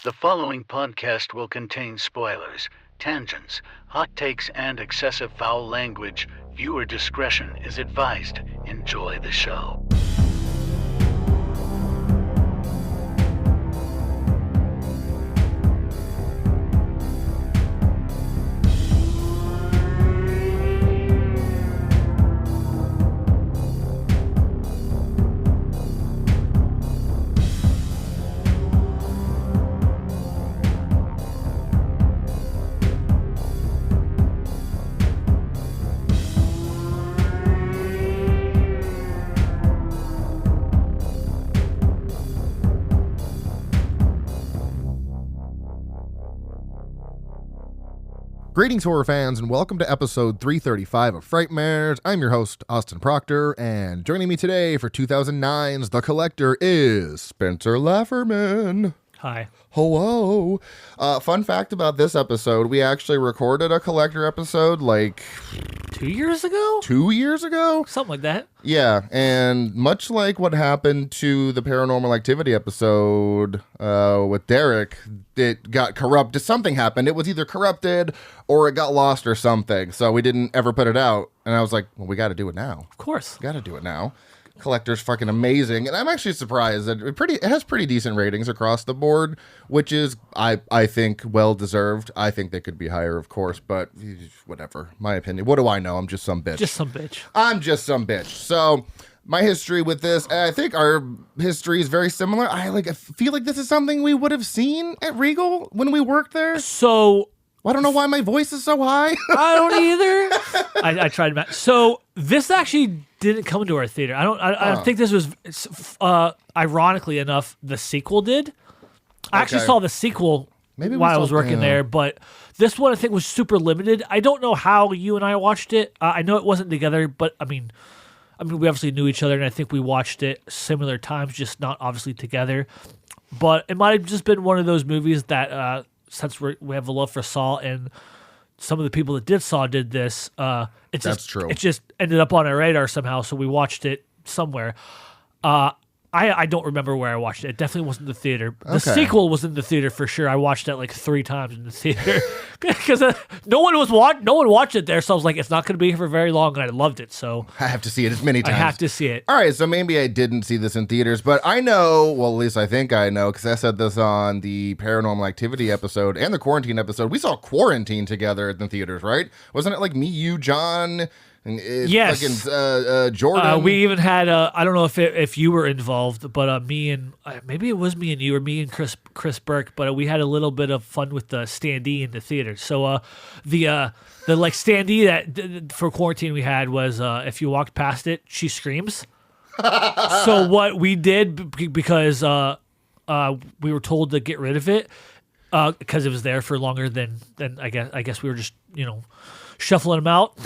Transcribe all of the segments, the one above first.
The following podcast will contain spoilers, tangents, hot takes, and excessive foul language. Viewer discretion is advised. Enjoy the show. Greetings, horror fans, and welcome to episode 335 of Frightmares. I'm your host, Austin Proctor, and joining me today for 2009's The Collector is Spencer Lafferman. Hi. Hello. Fun fact about this episode, we actually recorded a Collector episode like 2 years ago? 2 years ago? Something like that. Yeah, and much like what happened to the Paranormal Activity episode with Derek, it got corrupted. Something happened. It was either corrupted or it got lost or something, so we didn't ever put it out. And I was like, well, we got to do it now. Of course. Got to do it now. Collector's fucking amazing, and I'm actually surprised that it has pretty decent ratings across the board, which is, I think, well-deserved. I think they could be higher, of course, but whatever. My opinion. What do I know? I'm just some bitch. Just some bitch. I'm just some bitch. So, my history with this, I think our history is very similar. I feel like this is something we would have seen at Regal when we worked there. So... I don't know why my voice is so high. I don't either. I tried to. So this actually didn't come to our theater. I don't think this was. Ironically enough, the sequel did. I actually saw the sequel while I was working there, but this one I think was super limited. I don't know how you and I watched it. I know it wasn't together, but I mean, we obviously knew each other, and I think we watched it similar times, just not obviously together. But it might have just been one of those movies that. Since we have a love for Saw, and some of the people that did Saw did this, That's true. It just ended up on our radar somehow, so we watched it somewhere. I don't remember where I watched it. It definitely wasn't the theater. The sequel was in the theater for sure. I watched it like 3 times in the theater because no one watched it there. So I was like, it's not going to be here for very long, and I loved it. So I have to see it as many times. I have to see it. All right, so maybe I didn't see this in theaters, but I know. Well, at least I think I know because I said this on the Paranormal Activity episode and the Quarantine episode. We saw Quarantine together at the theaters, right? Wasn't it like me, you, John? Yes. Jordan. We even had, I don't know if you were involved, but me and, maybe it was me and you, or me and Chris Burke, but we had a little bit of fun with the standee in the theater. So the like standee that for Quarantine we had was if you walked past it, she screams. So what we did, because we were told to get rid of it, because it was there for longer than I guess we were just, shuffling them out.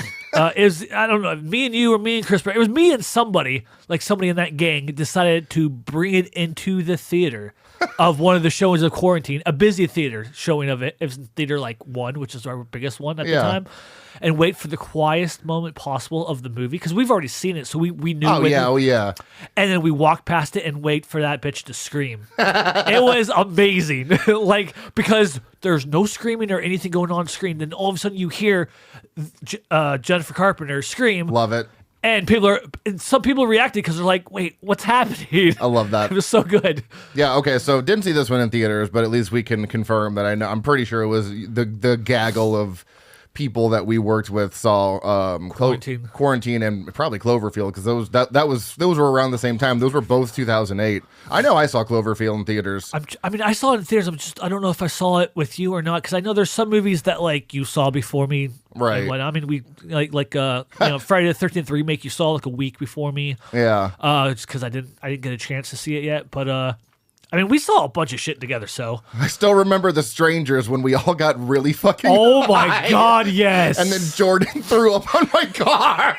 Is I don't know, me and you or me and Chris. It was me and somebody in that gang decided to bring it into the theater of one of the showings of Quarantine, a busy theater showing of it. It was in theater 1, which is our biggest one at the time, and wait for the quietest moment possible of the movie because we've already seen it, so we knew. Oh yeah. And then we walk past it and wait for that bitch to scream. It was amazing, because there's no screaming or anything going on screen. Then all of a sudden you hear Jennifer Carpenter scream. Love it. And some people reacted because they're like, wait, what's happening? I love that. It was so good. Yeah, okay, so didn't see this one in theaters, but at least we can confirm that I'm pretty sure it was the gaggle of people that we worked with saw Quarantine and probably Cloverfield, because those were around the same time. Those were both 2008. I know I saw Cloverfield in theaters. I saw it in theaters. I don't know if I saw it with you or not, because I know there's some movies that you saw before me. Right. I mean, we Friday the 13th remake you saw a week before me. Yeah. Just because I didn't get a chance to see it yet, but we saw a bunch of shit together, so. I still remember The Strangers when we all got really fucking Oh my high. God, yes. And then Jordan threw up on my car.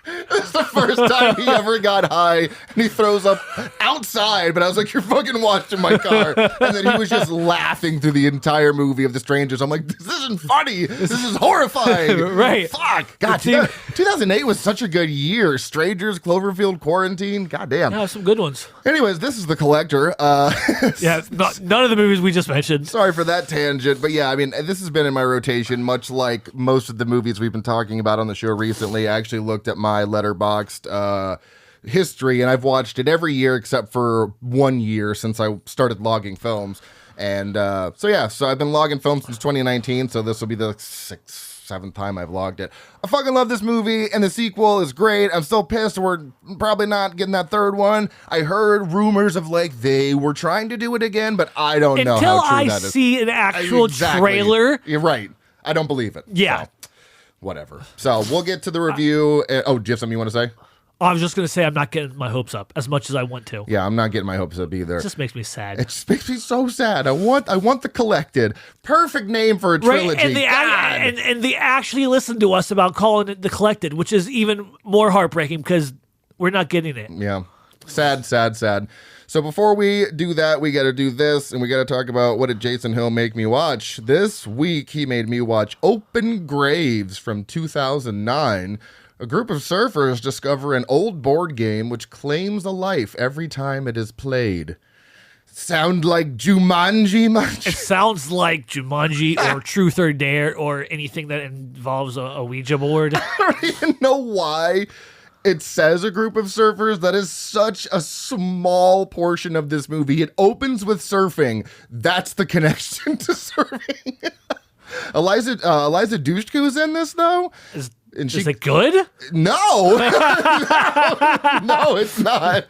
It's the first time he ever got high, and he throws up outside, but I was like, you're fucking watching my car. And then he was just laughing through the entire movie of The Strangers. I'm like, this isn't funny. This is horrifying. Right. Fuck. God, 2008 was such a good year. Strangers, Cloverfield, Quarantine. God damn. Yeah, some good ones. Anyways, this is The Collector. Yeah, none of the movies we just mentioned. Sorry for that tangent, but yeah, I mean, this has been in my rotation, much like most of the movies we've been talking about on the show recently. I actually looked at my Letterboxd history, and I've watched it every year except for 1 year since I started logging films. And so I've been logging films since 2019, so this will be the 7th time I've logged it. I fucking love this movie, and the sequel is great. I'm still pissed we're probably not getting that third one. I heard rumors of like they were trying to do it again, but I don't know how true that is. Until I see an actual trailer. You're right. I don't believe it. Yeah. So, whatever. So we'll get to the review. Do you have something you want to say? I was just going to say I'm not getting my hopes up as much as I want to. Yeah, I'm not getting my hopes up either. It just makes me sad. It just makes me so sad. I want the Collected. Perfect name for a trilogy. Right, and they actually listened to us about calling it The Collected, which is even more heartbreaking because we're not getting it. Yeah. Sad. So before we do that, we got to do this, and we got to talk about what did Jason Hill make me watch. This week, he made me watch Open Graves from 2009. A group of surfers discover an old board game which claims a life every time it is played. Sound like Jumanji much? It sounds like Jumanji or Truth or Dare or anything that involves a Ouija board. I don't even know why it says a group of surfers. That is such a small portion of this movie. It opens with surfing. That's the connection to surfing. Eliza Dushku is in this, though. Is it good? No. No, it's not.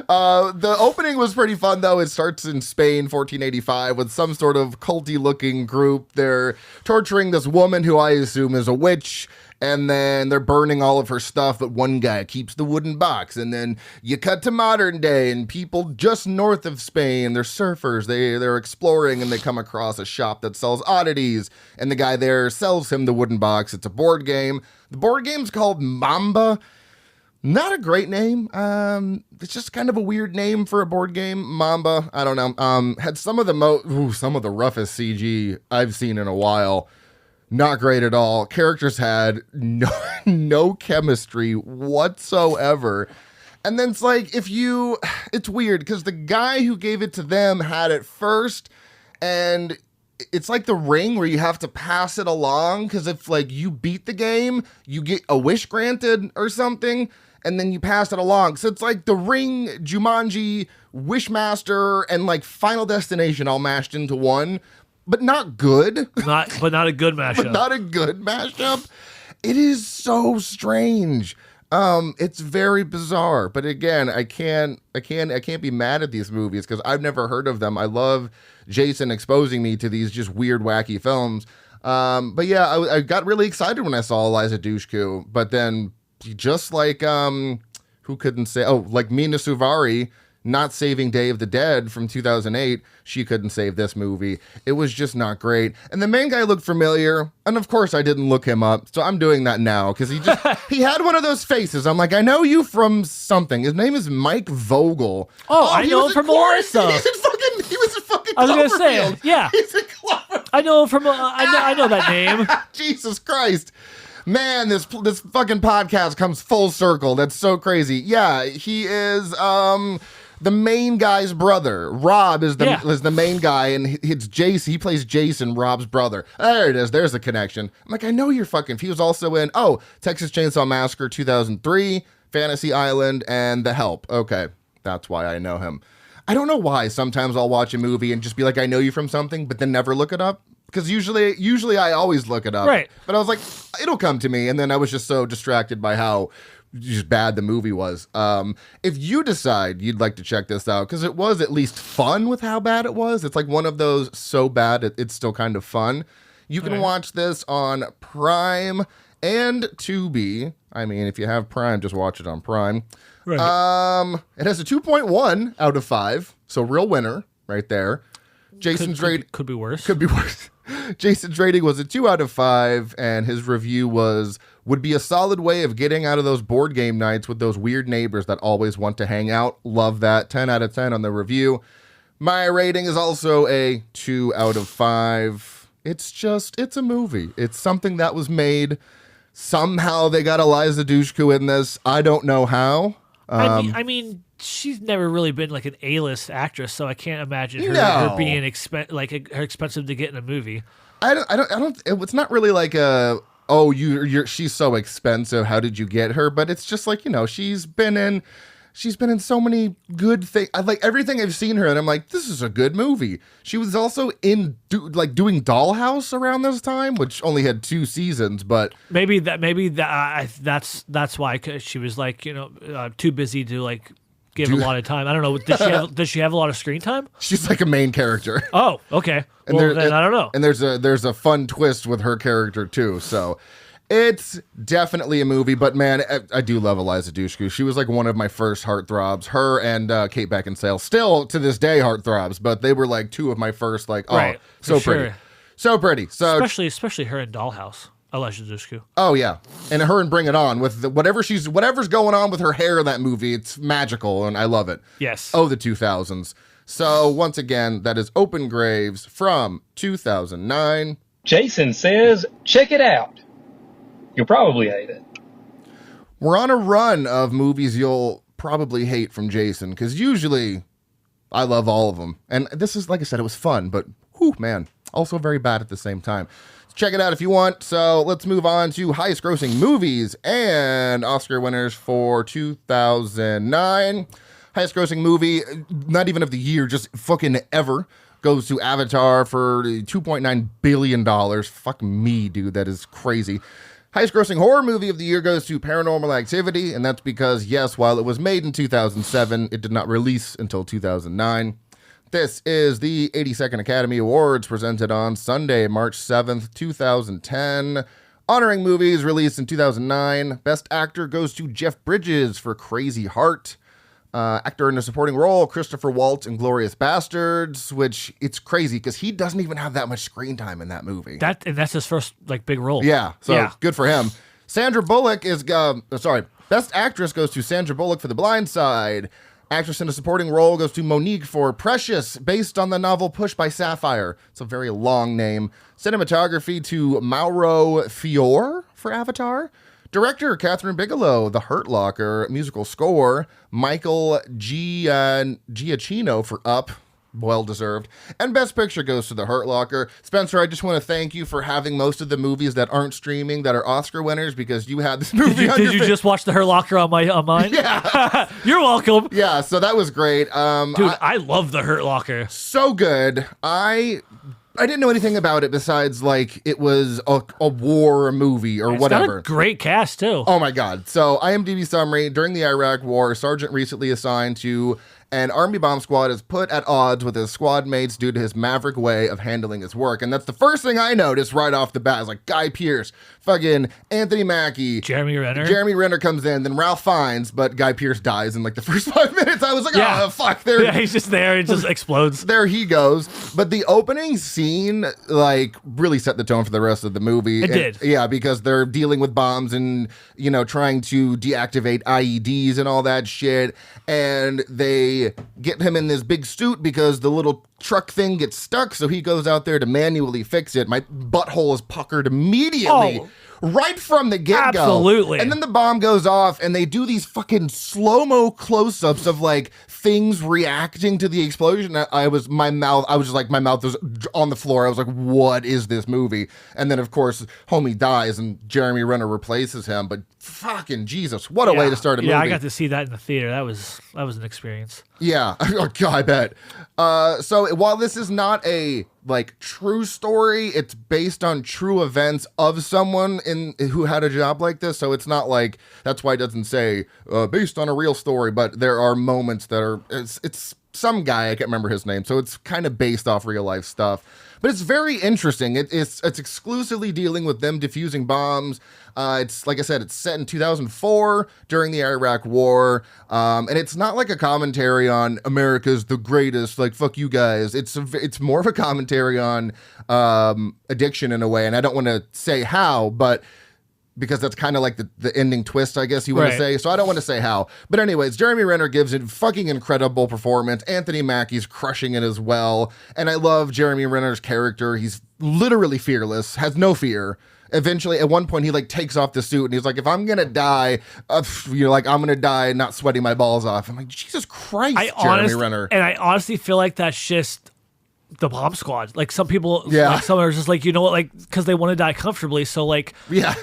The opening was pretty fun, though. It starts in Spain, 1485, with some sort of culty-looking group. They're torturing this woman who I assume is a witch, and then they're burning all of her stuff, but one guy keeps the wooden box. And then you cut to modern day, and people just north of Spain, they're surfers. They're exploring, and they come across a shop that sells oddities, and the guy there sells him the wooden box. It's a board game. The board game's called Mamba. Not a great name. It's just kind of a weird name for a board game. Mamba. I don't know. Had some of the roughest CG I've seen in a while. Not great at all. Characters had no chemistry whatsoever. And then it's like, it's weird because the guy who gave it to them had it first, and it's like the Ring where you have to pass it along, because if like you beat the game, you get a wish granted or something, and then you pass it along. So it's like the Ring, Jumanji, Wishmaster, and like Final Destination all mashed into one. But not good. Not a good mashup. But not a good mashup. It is so strange. It's very bizarre. But again, I can't be mad at these movies because I've never heard of them. I love Jason exposing me to these just weird, wacky films. But yeah, I got really excited when I saw Eliza Dushku. But then, just like who couldn't say? Oh, like Mina Suvari. Not saving Day of the Dead from 2008, she couldn't save this movie. It was just not great. And the main guy looked familiar, and of course I didn't look him up, so I'm doing that now, because he had one of those faces. I'm like, I know you from something. His name is Mike Vogel. Oh, I know him from Melissa. He was in fucking I was going to say, yeah. He's in Cloverfield. I know him from, I know that name. Jesus Christ. Man, this fucking podcast comes full circle. That's so crazy. Yeah, he is, the main guy's brother. Rob is the main guy, and it's Jason. He plays Jason, Rob's brother. There it is. There's the connection. I'm like, I know you're fucking. He was also in Texas Chainsaw Massacre 2003, Fantasy Island, and The Help. Okay, that's why I know him. I don't know why. Sometimes I'll watch a movie and just be like, I know you from something, but then never look it up. Because usually I always look it up. Right. But I was like, it'll come to me, and then I was just so distracted by how just bad the movie was. If you decide you'd like to check this out, because it was at least fun with how bad it was. It's like one of those so bad it's still kind of fun. You can watch this on Prime and Tubi. I mean, if you have Prime, just watch it on Prime. Right. It has a 2.1 out of 5, so real winner right there. Jason's rating could be worse. Could be worse. Jason's rating was a 2 out of 5, and his review would be a solid way of getting out of those board game nights with those weird neighbors that always want to hang out. Love that. 10 out of 10 on the review. My rating is also a 2 out of 5. It's a movie. It's something that was made. Somehow they got Eliza Dushku in this. I don't know how. I mean, she's never really been like an A-list actress, so I can't imagine her, No. her being her expensive to get in a movie. I don't. It's not really like a she's so expensive. How did you get her? But it's just like, she's been in so many good things. I like everything I've seen her, and I'm like, this is a good movie. She was also in doing Dollhouse around this time, which only had 2 seasons, but maybe that's why, 'cause she was like, too busy to like give a lot of time. I don't know. Does she have a lot of screen time? she's like a main character. Oh, okay. Well, then I don't know. And there's a fun twist with her character too. So it's definitely a movie, but man, I do love Eliza Dushku. She was like one of my first heartthrobs. Her and Kate Beckinsale, still to this day heartthrobs, but they were like 2 of my first, like, right, so pretty. Sure. So pretty. So especially her in Dollhouse, Eliza Dushku. Oh yeah, and her and Bring It On with whatever's going on with her hair in that movie. It's magical, and I love it. Yes. Oh, the 2000s. So once again, that is Open Graves from 2009. Jason says, check it out. You'll probably hate it. We're on a run of movies you'll probably hate from Jason, because usually I love all of them. And this is, like I said, it was fun, but whew, man, also very bad at the same time. Check it out if you want. So let's move on to highest grossing movies and Oscar winners for 2009. Highest grossing movie, not even of the year, just fucking ever, goes to Avatar for $2.9 billion. Fuck me, dude. That is crazy. Highest grossing horror movie of the year goes to Paranormal Activity, and that's because, yes, while it was made in 2007, it did not release until 2009. This is the 82nd Academy Awards presented on Sunday, March 7th, 2010. Honoring movies released in 2009. Best Actor goes to Jeff Bridges for Crazy Heart. Actor in a supporting role, Christopher Waltz in Glorious Bastards, which it's crazy because he doesn't even have that much screen time in that movie. That's his first like big role. Yeah, so good for him. Sandra Bullock is Best Actress goes to Sandra Bullock for The Blind Side. Actress in a supporting role goes to Monique for Precious, based on the novel Push by Sapphire. It's a very long name. Cinematography to Mauro Fior for Avatar. Director, Catherine Bigelow, The Hurt Locker. Musical score, Michael Giacchino for Up. Well-deserved. And Best Picture goes to The Hurt Locker. Spencer, I just want to thank you for having most of the movies that aren't streaming that are Oscar winners, because you had this movie Did you just watch The Hurt Locker on mine? Yeah. You're welcome. Yeah, so that was great. Dude, I love The Hurt Locker. So good. I didn't know anything about it besides, like, it was a war movie or whatever. It's got a great cast, too. Oh, my God. So, IMDb summary. During the Iraq War, a sergeant recently assigned to an army bomb squad is put at odds with his squad mates due to his maverick way of handling his work. And that's the first thing I noticed right off the bat. Is like Guy Pearce, fucking Anthony Mackie. Jeremy Renner. Jeremy Renner comes in, then Ralph Fiennes, but Guy Pearce dies in like the first 5 minutes. I was like, oh, fuck. There. Yeah, he's just there. It just explodes. There he goes. But the opening scene, like, really set the tone for the rest of the movie. It did. Yeah, because they're dealing with bombs and, trying to deactivate IEDs and all that shit. And they get him in this big suit because the little truck thing gets stuck, so he goes out there to manually fix it. My butthole is puckered immediately. Oh. Right from the get-go. Absolutely. And then the bomb goes off, and they do these fucking slow-mo close-ups of, like, things reacting to the explosion. My mouth was on the floor. I was like, what is this movie? And then, of course, homie dies, and Jeremy Renner replaces him. But fucking Jesus, what a way to start a movie. Yeah, I got to see that in the theater. That was an experience. Yeah, oh, God, I bet. So while this is not a true story, it's based on true events of someone who had a job like this. So it's not like, that's why it doesn't say based on a real story, but there are moments that are, it's some guy, I can't remember his name. So it's kind of based off real life stuff. But it's very interesting. It's exclusively dealing with them defusing bombs. It's, like I said, it's set in 2004 during the Iraq War. And it's not like a commentary on America's the greatest, like, fuck you guys. It's more of a commentary on addiction in a way. And I don't want to say how, but because that's kind of like the ending twist, I guess you want to say. So I don't want to say how. But anyways, Jeremy Renner gives a fucking incredible performance. Anthony Mackie's crushing it as well. And I love Jeremy Renner's character. He's literally fearless, has no fear. Eventually, at one point, he like takes off the suit and he's like, if I'm going to die, you're like, I'm going to die not sweating my balls off. I'm like, Jesus Christ, Jeremy Renner. And I honestly feel like that's just the bomb squad. Like some people, like some are just like, you know what, like, because they want to die comfortably. So like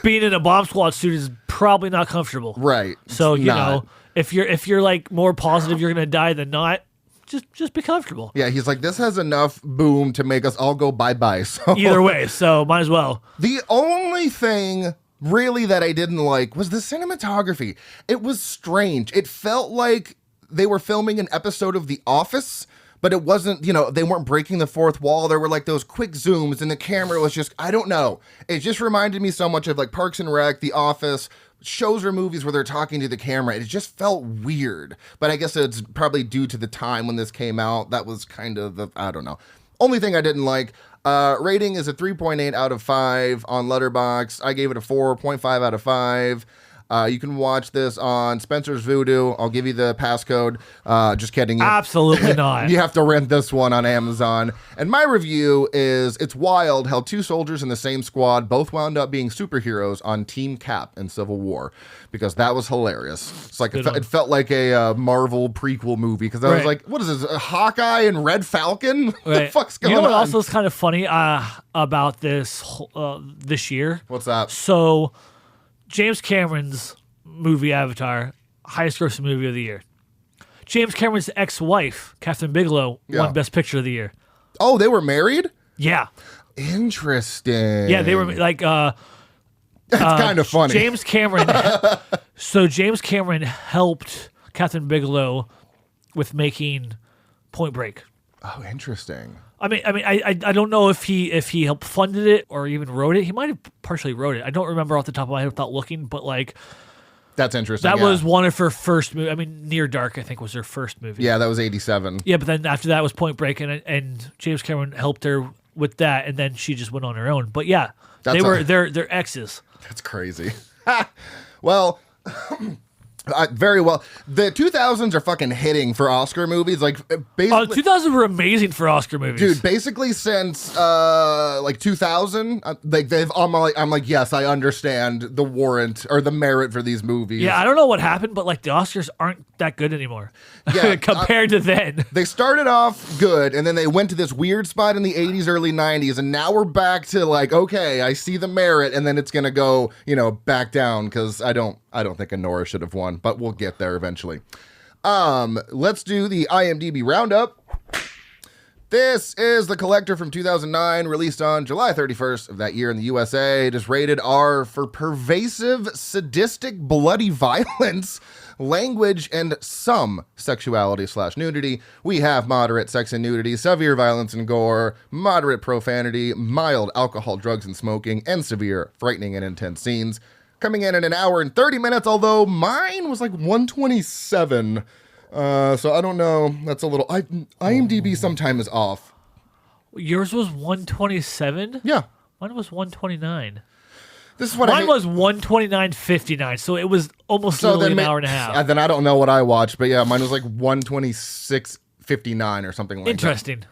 being in a bomb squad suit is probably not comfortable. Right. So, you know, if you're like more positive you're going to die than not, just be comfortable. Yeah, he's like, this has enough boom to make us all go bye-bye. So either way, so might as well. The only thing really that I didn't like was the cinematography. It was strange. It felt like they were filming an episode of The Office, but it wasn't, you know, they weren't breaking the fourth wall. There were like those quick zooms and the camera was just, I don't know. It just reminded me so much of like Parks and Rec, The Office, shows or movies where they're talking to the camera. It just felt weird, but I guess it's probably due to the time when this came out. That was kind of the, I don't know. Only thing I didn't like, rating is a 3.8 out of 5 on Letterboxd. I gave it a 4.5 out of 5. You can watch this on Spencer's Voodoo. I'll give you the passcode. Just kidding. Absolutely not. You have to rent this one on Amazon. And my review is, it's wild how two soldiers in the same squad both wound up being superheroes on Team Cap in Civil War, because that was hilarious. It's like it felt like a Marvel prequel movie, because I was like, what is this, a Hawkeye and Red Falcon? What the fuck's going on? You know what also is kind of funny about this this year? What's that? So James Cameron's movie Avatar, highest grossing movie of the year. James Cameron's ex-wife, Catherine Bigelow, won Best Picture of the year. Oh, they were married? Yeah. Interesting. Yeah, they were like... That's kind of funny. James Cameron... So James Cameron helped Catherine Bigelow with making Point Break. Oh, interesting. I mean, I don't know if he helped funded it or even wrote it. He might have partially wrote it. I don't remember off the top of my head without looking, but like, that's interesting. That was one of her first movies. I mean, Near Dark, I think, was her first movie. Yeah, that was 87. Yeah, but then after that was Point Break, and James Cameron helped her with that, and then she just went on her own. But yeah, they're exes. That's crazy. Well. Very well. The 2000s are fucking hitting for Oscar movies. Like, basically, 2000s were amazing for Oscar movies, dude. Basically, since like 2000, like I'm like, yes, I understand the warrant or the merit for these movies. Yeah, I don't know what happened, but like the Oscars aren't that good anymore. Yeah, compared to then. They started off good, and then they went to this weird spot in the 80s, early 90s, and now we're back to like, okay, I see the merit, and then it's gonna go, back down, because I don't think Anora should have won, but we'll get there eventually. Let's do the IMDb Roundup. This is The Collector from 2009, released on July 31st of that year in the USA. It is rated R for pervasive, sadistic, bloody violence, language, and some sexuality/nudity. We have moderate sex and nudity, severe violence and gore, moderate profanity, mild alcohol, drugs, and smoking, and severe, frightening, and intense scenes. Coming in at an hour and 30 minutes, although mine was like 127. So I don't know. That's a little... IMDb sometime is off. Yours was 127? Yeah. Mine was 129. This is what Mine was 129.59, so it was almost literally an hour and a half. Then I don't know what I watched, but yeah, mine was like 126.59 or something like that. Interesting.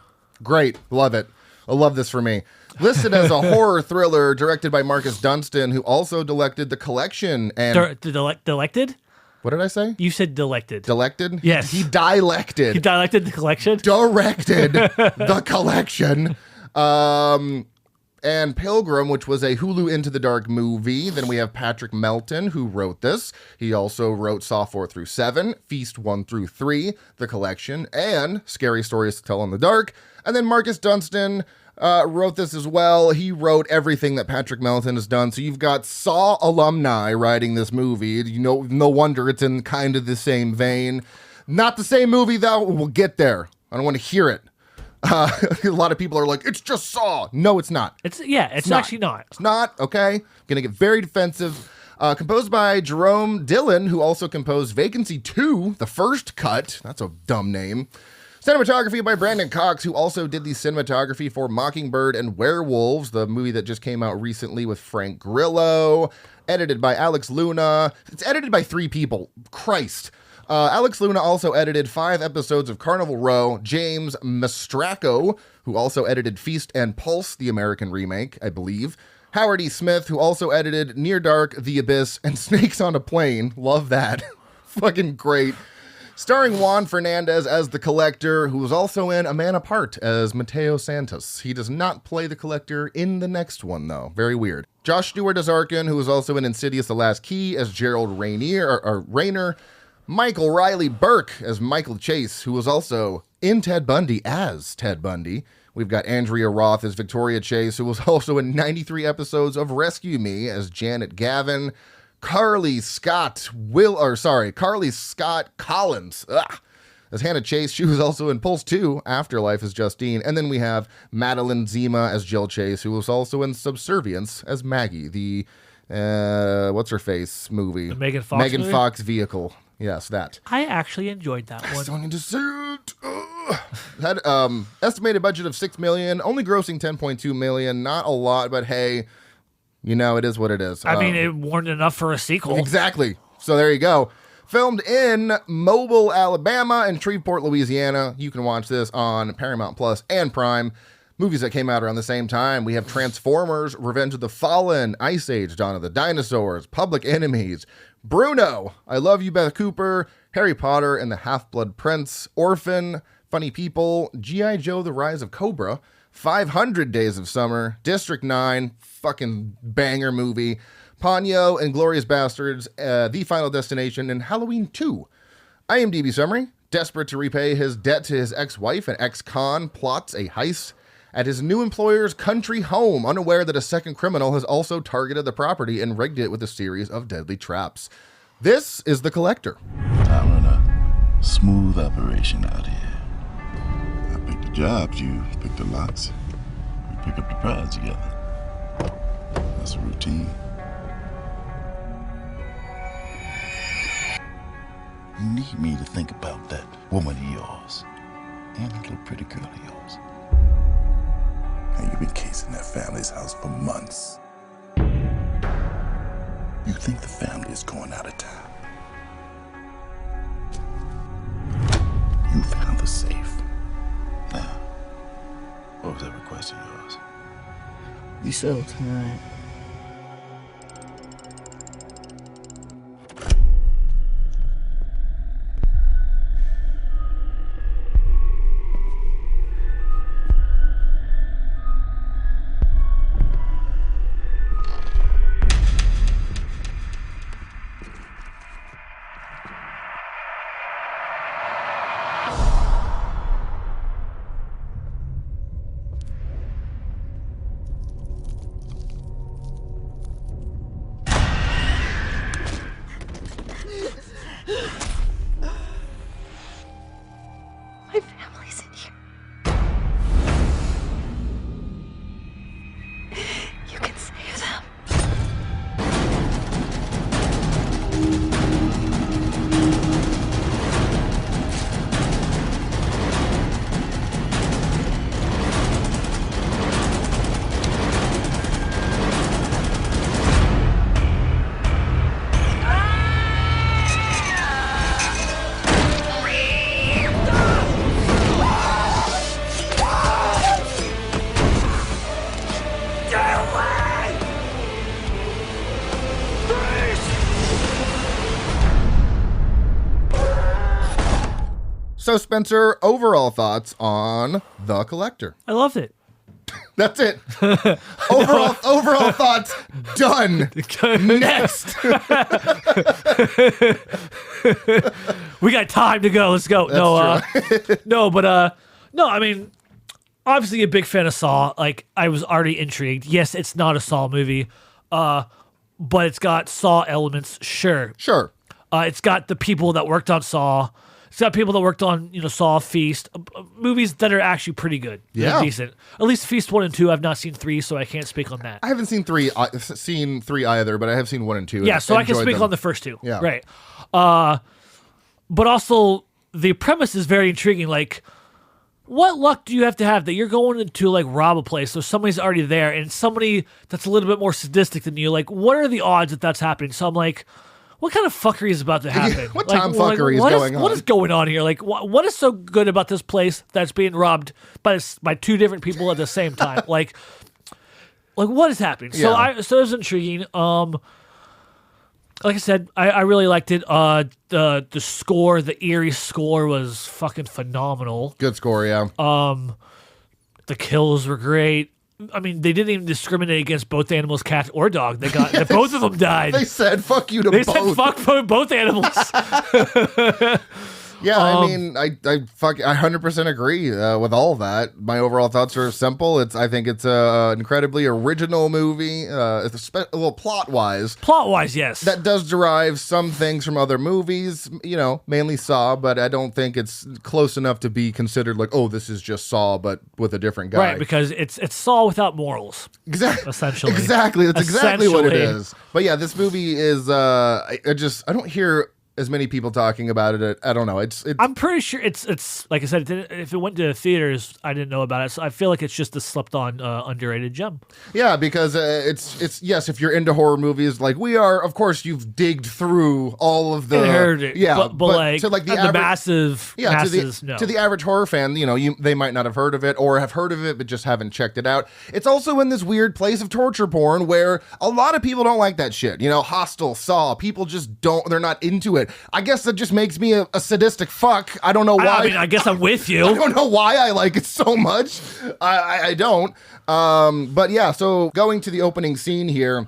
Great. Love it. I love this for me. Listed as a horror thriller directed by Marcus Dunstan, who also directed The Collection and... Delected? What did I say? You said delected. Delected? Yes. He dialected. He dialected The Collection? Directed The Collection. And Pilgrim, which was a Hulu Into the Dark movie. Then we have Patrick Melton, who wrote this. He also wrote Saw 4 through 7, Feast 1 through 3, The Collection, and Scary Stories to Tell in the Dark. And then Marcus Dunstan wrote this as well. He wrote everything that Patrick Melton has done. So you've got Saw alumni writing this movie. No wonder it's in kind of the same vein. Not the same movie, though. We'll get there. I don't want to hear it. A lot of people are like, it's just Saw. No, it's not. It's actually not. It's not, okay? Gonna get very defensive. Composed by Jerome Dillon, who also composed Vacancy 2, the first cut. That's a dumb name. Cinematography by Brandon Cox, who also did the cinematography for Mockingbird and Werewolves, the movie that just came out recently with Frank Grillo. Edited by Alex Luna. It's edited by 3 people. Christ. Alex Luna also edited 5 episodes of Carnival Row. James Mastracco, who also edited Feast and Pulse, the American remake, I believe. Howard E. Smith, who also edited Near Dark, The Abyss, and Snakes on a Plane. Love that. Fucking great. Starring Juan Fernandez as the Collector, who was also in A Man Apart as Mateo Santos. He does not play the Collector in the next one, though. Very weird. Josh Stewart as Arkin, who was also in Insidious: The Last Key as Gerald Rayner. Michael Riley Burke as Michael Chase, who was also in Ted Bundy as Ted Bundy. We've got Andrea Roth as Victoria Chase, who was also in 93 episodes of Rescue Me as Janet Gavin. Carly Scott Collins as Hannah Chase. She was also in Pulse 2, Afterlife as Justine. And then we have Madeline Zima as Jill Chase, who was also in Subservience as Maggie, the what's-her-face movie. The Megan Fox movie? Fox vehicle. Yes, that. I actually enjoyed that one. I still need to see it. Had estimated budget of $6 million, only grossing $10.2 million. Not a lot, but hey, you know, it is what it is. I mean, it warned enough for a sequel. Exactly. So there you go. Filmed in Mobile, Alabama and Shreveport, Louisiana. You can watch this on Paramount Plus and Prime. Movies that came out around the same time. We have Transformers, Revenge of the Fallen, Ice Age, Dawn of the Dinosaurs, Public Enemies, Bruno, I Love You, Beth Cooper, Harry Potter and the Half-Blood Prince, Orphan, Funny People, G.I. Joe, The Rise of Cobra, 500 Days of Summer, District 9, fucking banger movie, Ponyo and Glorious Bastards, The Final Destination, and Halloween 2. IMDb summary: desperate to repay his debt to his ex-wife, an ex-con plots a heist at his new employer's country home, unaware that a second criminal has also targeted the property and rigged it with a series of deadly traps. This is The Collector. I run a smooth operation out here. I pick the jobs, you pick the lots. We pick up the prize together. That's a routine. You need me to think about that woman of yours and that little pretty girl of yours. And you've been casing that family's house for months. You think the family is going out of town. You found the safe. Now, what was that request of yours? We settle tonight. My family's in here. You can save them. So, Spencer, overall thoughts on The Collector? I loved it. That's it. Overall thoughts, done. Next. We got time to go. Let's go. No, I mean, obviously a big fan of Saw. Like, I was already intrigued. Yes, it's not a Saw movie, but it's got Saw elements. Sure. It's got the people that worked on Saw. It's got people that worked on, Saw, Feast, movies that are actually pretty good. Yeah. Decent. At least Feast 1 and 2. I've not seen 3, so I can't speak on that. I haven't seen three either, but I have seen 1 and 2. Yeah, so I can speak on the first 2. Yeah. Right. But also, the premise is very intriguing. Like, What luck do you have to have that you're going into like rob a place, so somebody's already there, and somebody that's a little bit more sadistic than you? Like, what are the odds that that's happening? So I'm like, what kind of fuckery is about to happen? What like, tomfuckery is going on? What is going on here? Like, what is so good about this place that's being robbed by two different people at the same time? like what is happening? Yeah. So it was intriguing. Like I said, I really liked it. The score, the eerie score, was fucking phenomenal. Good score, yeah. The kills were great. I mean, they didn't even discriminate against both animals, cat or dog. Both of them died. They said "fuck you" to They both. said "fuck both animals." Yeah, I mean, I 100% agree with all that. My overall thoughts are simple. I think it's an incredibly original movie. Plot-wise. Plot-wise, yes. That does derive some things from other movies, mainly Saw, but I don't think it's close enough to be considered like, oh, this is just Saw, but with a different guy. Right, because it's Saw without morals. Exactly. Essentially. Exactly. That's exactly what it is. But yeah, this movie is, I don't hear as many people talking about it. I don't know. It's I'm pretty sure it's like I said, if it went to the theaters, I didn't know about it. So I feel like it's just a slept on, underrated gem. Yeah, because it's yes, if you're into horror movies like we are, of course you've digged through all of the heard it. Yeah, but like to like the masses, no. To the average horror fan, they might not have heard of it or have heard of it but just haven't checked it out. It's also in this weird place of torture porn where a lot of people don't like that shit. Hostel, Saw, people just they're not into it. I guess that just makes me a sadistic fuck. I don't know why. I mean, I guess I'm with you. I don't know why I like it so much. I don't. But yeah, so going to the opening scene here,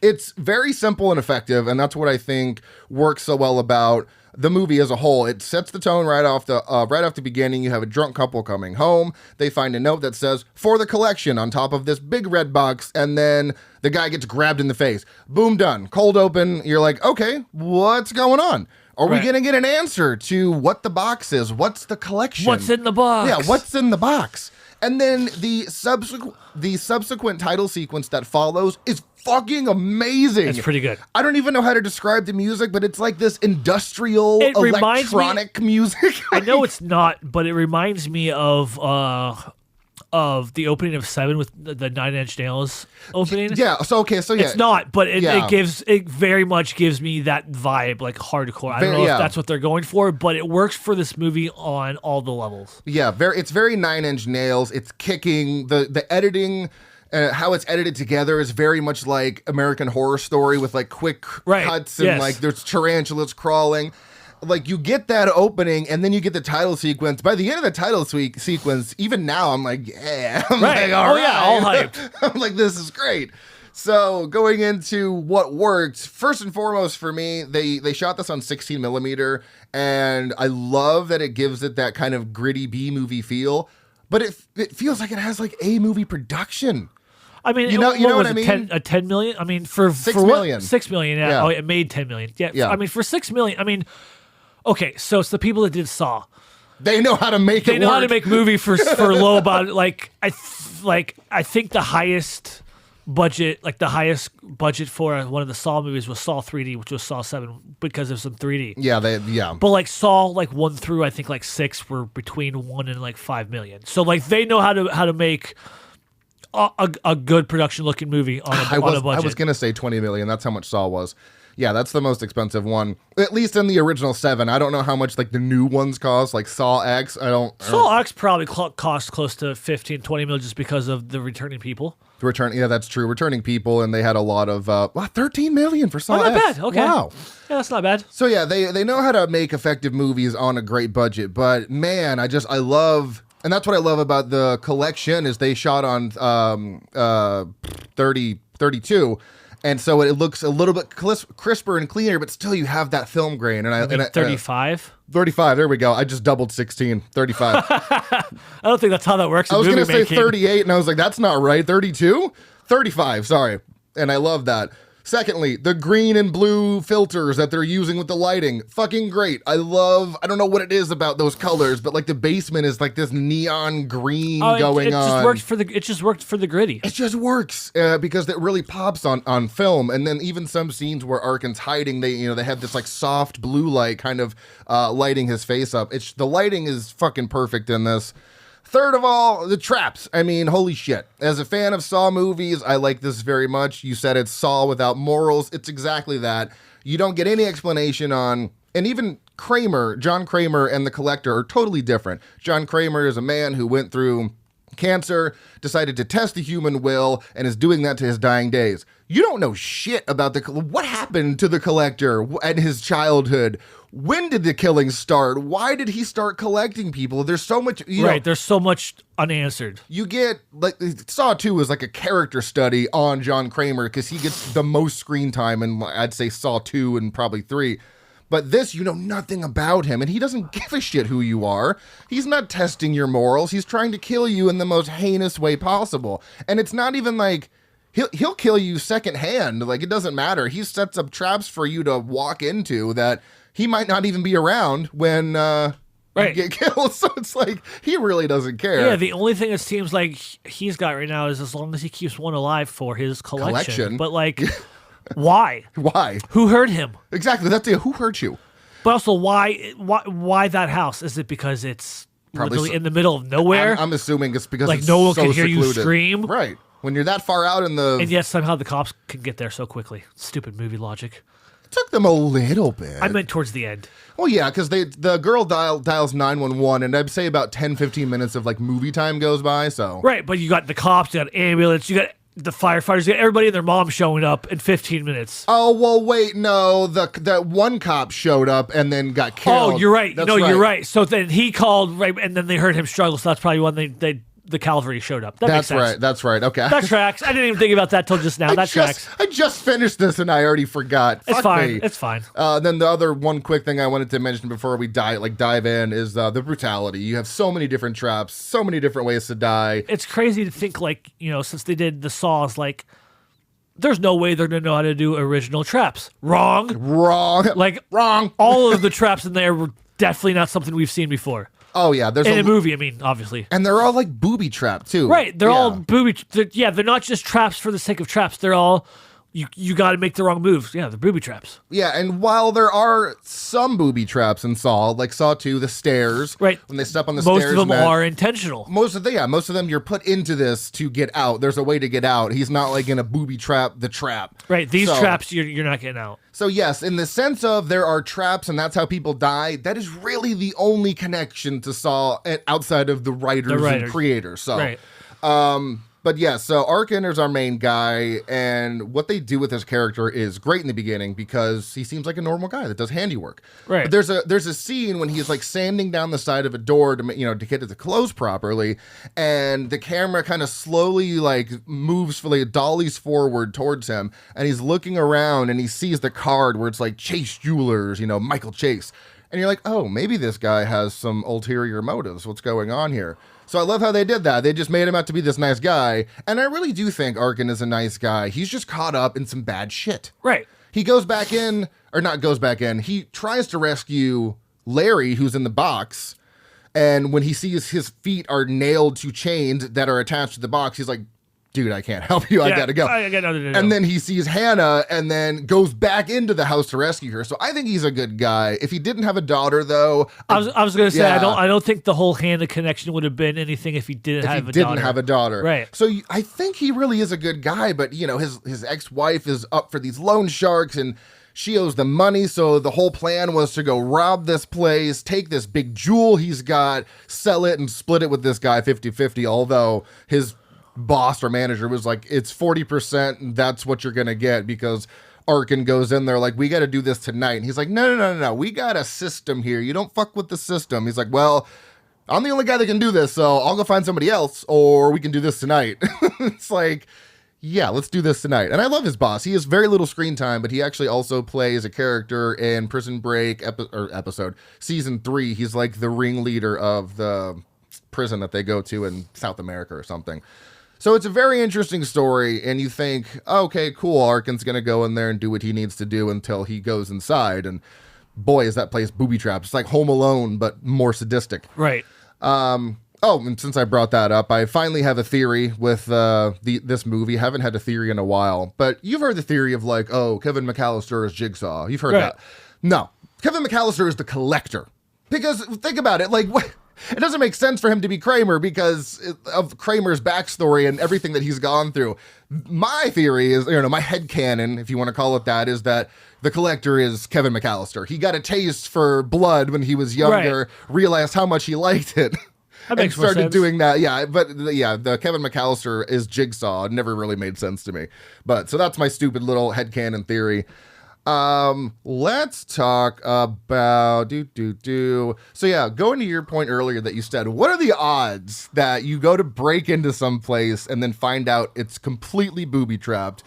it's very simple and effective, and that's what I think works so well about the movie as a whole. It sets the tone right off the beginning. You have a drunk couple coming home. They find a note that says, "For the collection," on top of this big red box, and then the guy gets grabbed in the face. Boom, done. Cold open. You're like, okay, what's going on? Are we going to get an answer to what the box is? What's the collection? What's in the box? Yeah, what's in the box? And then the subsequent title sequence that follows is fucking amazing. It's pretty good. I don't even know how to describe the music, but it's like this industrial electronic music. I know it's not, but it reminds me of the opening of 7 with the 9 Inch Nails opening. Yeah. So yeah. It's not, but it very much gives me that vibe, like hardcore. I don't know if that's what they're going for, but it works for this movie on all the levels. Yeah. It's very 9 Inch Nails. It's kicking the editing. How it's edited together is very much like American Horror Story with like quick cuts and like there's tarantulas crawling. Like you get that opening and then you get the title sequence. By the end of the title sequence, even now I'm like, yeah. I'm like, all hyped. I'm like, this is great. So going into what worked, first and foremost for me, they shot this on 16 millimeter, and I love that it gives it that kind of gritty B movie feel, but it feels like it has like A movie production. I mean, you know what I mean? 10 million? I mean, for 6 million. 6 million, yeah. Oh, it made 10 million. Yeah. I mean, for 6 million, I mean, okay, so it's the people that did Saw. They know how to make it work. They know how to make movie for low about it. I think the highest budget for one of the Saw movies was Saw 3D, which was Saw 7 because of some 3D. Yeah. But like Saw 1 through I think 6 were between 1 and 5 million. So like they know how to make a good production looking movie on a budget. I was gonna say 20 million. That's how much Saw was. Yeah, that's the most expensive one, at least in the original 7. I don't know how much like the new ones cost, like Saw X. Saw X probably cost close to 15, 20 mil just because of the returning people. Yeah, that's true. Returning people, and they had a lot of 13 million for Saw X. Not bad. Okay. Wow. Yeah, that's not bad. So yeah, they know how to make effective movies on a great budget, but man, I love. And that's what I love about the collection is they shot on 32, and so it looks a little bit crisper and cleaner, but still you have that film grain. And 35? 35, there we go. I just doubled 16, 35. I don't think that's how that works. I was going to say 38, and I was like, that's not right. 32? 35, sorry. And I love that. Secondly, the green and blue filters that they're using with the lighting, fucking great. I don't know what it is about those colors, but like the basement is like this neon green going on. It just worked for the gritty. It just works because it really pops on film. And then even some scenes where Arkin's hiding, they have this like soft blue light kind of lighting his face up. The lighting is fucking perfect in this. Third of all, the traps. I mean, holy shit. As a fan of Saw movies, I like this very much. You said it's Saw without morals. It's exactly that. You don't get any explanation on, and even John Kramer and the Collector are totally different. John Kramer is a man who went through cancer, decided to test the human will, and is doing that to his dying days. You don't know shit about what happened to the Collector and his childhood. When did the killing start? Why did he start collecting people? There's so much, there's so much unanswered. You get, like, Saw 2 is like a character study on John Kramer because he gets the most screen time, and I'd say Saw 2 and probably 3. But this, you know nothing about him, and he doesn't give a shit who you are. He's not testing your morals. He's trying to kill you in the most heinous way possible. And it's not even like, he'll kill you secondhand. Like, it doesn't matter. He sets up traps for you to walk into that he might not even be around when you get killed. So it's like, he really doesn't care. Yeah, the only thing it seems like he's got right now is as long as he keeps one alive for his collection. But, like, why? Why? Who hurt him? Exactly. That's it. Who hurt you? But also, why that house? Is it because it's literally in the middle of nowhere? I'm assuming it's because like it's no one so can hear secluded. You scream. Right. When you're that far out in the... And yet somehow the cops can get there so quickly. Stupid movie logic. It took them a little bit. I meant towards the end. Well, yeah, because the girl dials 911, and I'd say about 10, 15 minutes of, like, movie time goes by, so... Right, but you got the cops, you got ambulance, you got the firefighters, you got everybody and their mom showing up in 15 minutes. Oh, well, wait, no. That one cop showed up and then got killed. Oh, you're right. That's You're right. So then he called, right, and then they heard him struggle, so that's probably when the cavalry showed up. That makes sense. That's right. Okay. That tracks. I didn't even think about that till just now. Tracks. I just finished this and I already forgot. It's Fuck fine. me. It's fine. Then the other one quick thing I wanted to mention before we dive in is the brutality. You have so many different traps, so many different ways to die. It's crazy to think, like, since they did the Saws, like, there's no way they're going to know how to do original traps. Wrong. Like, wrong. All of the traps in there were definitely not something we've seen before. Oh, yeah. There's in a movie, I mean, obviously. And they're all, like, booby trapped, too. Right. They're all booby... They're not just traps for the sake of traps. They're all... You got to make the wrong moves. Yeah, they're booby traps. Yeah, and while there are some booby traps in Saw, like Saw 2, the stairs, right? When they step on the stairs, most of them are intentional. Most of them, you're put into this to get out. There's a way to get out. He's not like in a booby trap. The trap, right? These traps, you're not getting out. So yes, in the sense of there are traps and that's how people die. That is really the only connection to Saw outside of the writers and creators. So, right. But yeah, so Arkinder's our main guy, and what they do with his character is great in the beginning because he seems like a normal guy that does handiwork. Right. But there's a scene when he's like sanding down the side of a door to get it to close properly, and the camera kind of slowly like moves dollies forward towards him, and he's looking around and he sees the card where it's like Chase Jewelers, Michael Chase, and you're like, oh, maybe this guy has some ulterior motives. What's going on here? So I love how they did that. They just made him out to be this nice guy. And I really do think Arkin is a nice guy. He's just caught up in some bad shit. Right. He goes back in, or not goes back in. He tries to rescue Larry, who's in the box. And when he sees his feet are nailed to chains that are attached to the box, he's like, dude, I can't help you. I gotta go. I got nothing to do. And then he sees Hannah and then goes back into the house to rescue her. So I think he's a good guy. If he didn't have a daughter, though, I was gonna say I don't think the whole Hannah connection would have been anything if he didn't have a daughter. Right. So I think he really is a good guy. But his ex-wife is up for these loan sharks and she owes them money. So the whole plan was to go rob this place, take this big jewel he's got, sell it, and split it with this guy 50-50. Although his boss or manager was like, it's 40% and that's what you're gonna get, because Arkin goes in there like, we got to do this tonight, and he's like, no, we got a system here, you don't fuck with the system. He's like, well, I'm the only guy that can do this, so I'll go find somebody else, or we can do this tonight. It's like, yeah, let's do this tonight. And I love his boss. He has very little screen time, but he actually also plays a character in Prison Break episode season 3. He's like the ringleader of the prison that they go to in South America or something. So it's a very interesting story, and you think, okay, cool, Arkin's going to go in there and do what he needs to do until he goes inside, and boy, is that place booby trapped. It's like Home Alone, but more sadistic. Right. And since I brought that up, I finally have a theory with this movie. Haven't had a theory in a while, but you've heard the theory of like, oh, Kevin McAllister is Jigsaw. You've heard that. No, Kevin McAllister is the Collector. Because think about it, like, It doesn't make sense for him to be Kramer because of Kramer's backstory and everything that he's gone through. My theory is, my headcanon, if you want to call it that, is that the collector is Kevin McAllister. He got a taste for blood when he was younger, realized how much he liked it. And started doing that. Yeah, but the Kevin McAllister is Jigsaw. It never really made sense to me. But so that's my stupid little headcanon theory. Let's talk about So yeah, going to your point earlier that you said, what are the odds that you go to break into some place and then find out it's completely booby trapped?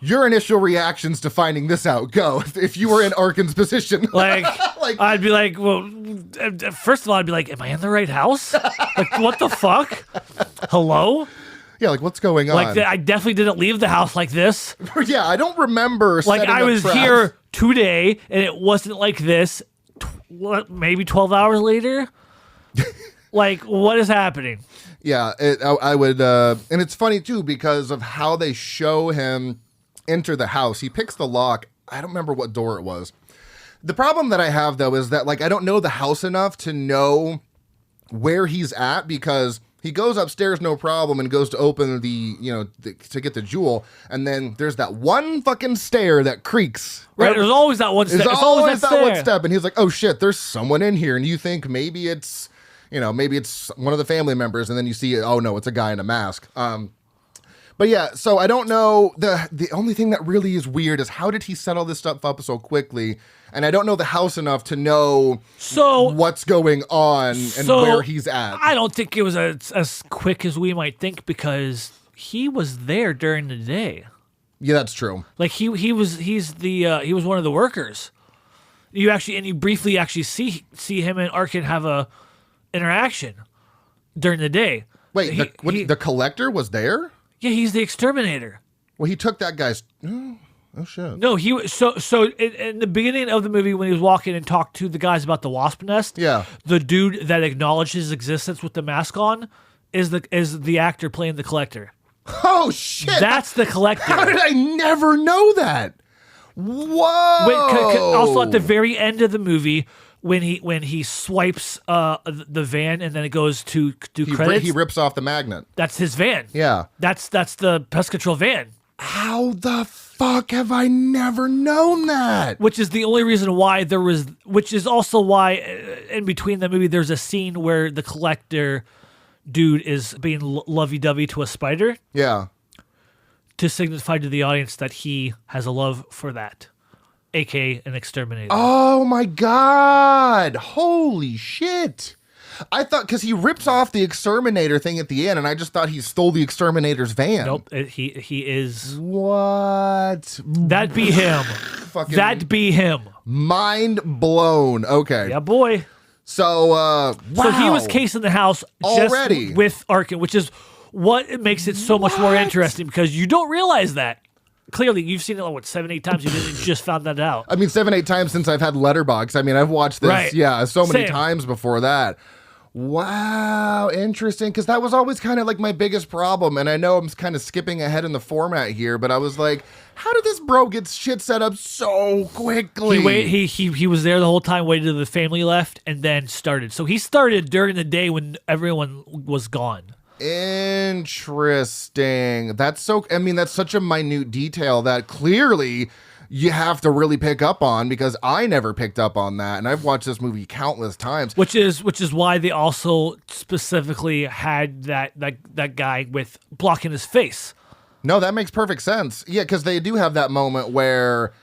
Your initial reactions to finding this out, go. If you were in Arkin's position. Like I'd be like, well, first of all, I'd be like, am I in the right house? Like, what the fuck? Hello? Yeah, like, what's going on? Like, I definitely didn't leave the house like this. Yeah, I don't remember like, I was here today, and it wasn't like this, maybe 12 hours later? Like, what is happening? Yeah, I would, and it's funny, too, because of how they show him enter the house. He picks the lock. I don't remember what door it was. The problem that I have, though, is that, like, I don't know the house enough to know where he's at, because he goes upstairs no problem and goes to open to get the jewel, and then there's that one fucking stair that creaks. Right, there's always that one step. There's always that one step, and he's like, oh shit, there's someone in here, and you think maybe it's one of the family members, and then you see, oh no, it's a guy in a mask. But yeah, so I don't know. The only thing that really is weird is how did he set all this stuff up so quickly? And I don't know the house enough to know what's going on and where he's at. I don't think it was as quick as we might think, because he was there during the day. Yeah, that's true. Like he was one of the workers. You briefly see him and Arkin have a interaction during the day. Wait, the collector was there? Yeah, he's the exterminator. Well, he took that guy's. Oh shit. No, he was so in the beginning of the movie when he was walking and talked to the guys about the wasp nest. Yeah, the dude that acknowledged his existence with the mask on is the actor playing the collector. Oh shit! That's the collector. How did I never know that? Whoa! Also, at the very end of the movie, when he swipes the van and then it goes to credits, he rips off the magnet. That's his van. Yeah, that's the pest control van. How the fuck have I never known that? Which is the only reason why which is also why in between the movie there's a scene where the collector dude is being lovey-dovey to a spider. Yeah. To signify to the audience that he has a love for that, aka an exterminator. Oh my god! Holy shit! I thought, because he rips off the exterminator thing at the end, and I just thought he stole the exterminator's van. Nope, he is. What? That be him. That be him. Mind blown. Okay. Yeah, boy. So, wow. So he was casing the house already just with Arkin, which is what makes it so much more interesting, because you don't realize that. Clearly, you've seen it 7-8 times. You didn't just found that out. I mean, 7-8 times since I've had Letterboxd. I mean, I've watched this, so many times before that. Wow, interesting. Because that was always kind of like my biggest problem. And I know I'm kind of skipping ahead in the format here, but I was like, how did this bro get shit set up so quickly? He was there the whole time, waited till the family left, and then started. So he started during the day when everyone was gone. Interesting. That's such a minute detail that clearly you have to really pick up on, because I never picked up on that, and I've watched this movie countless times. Which is why they also specifically had that guy with blocking his face. No, that makes perfect sense. Yeah, because they do have that moment where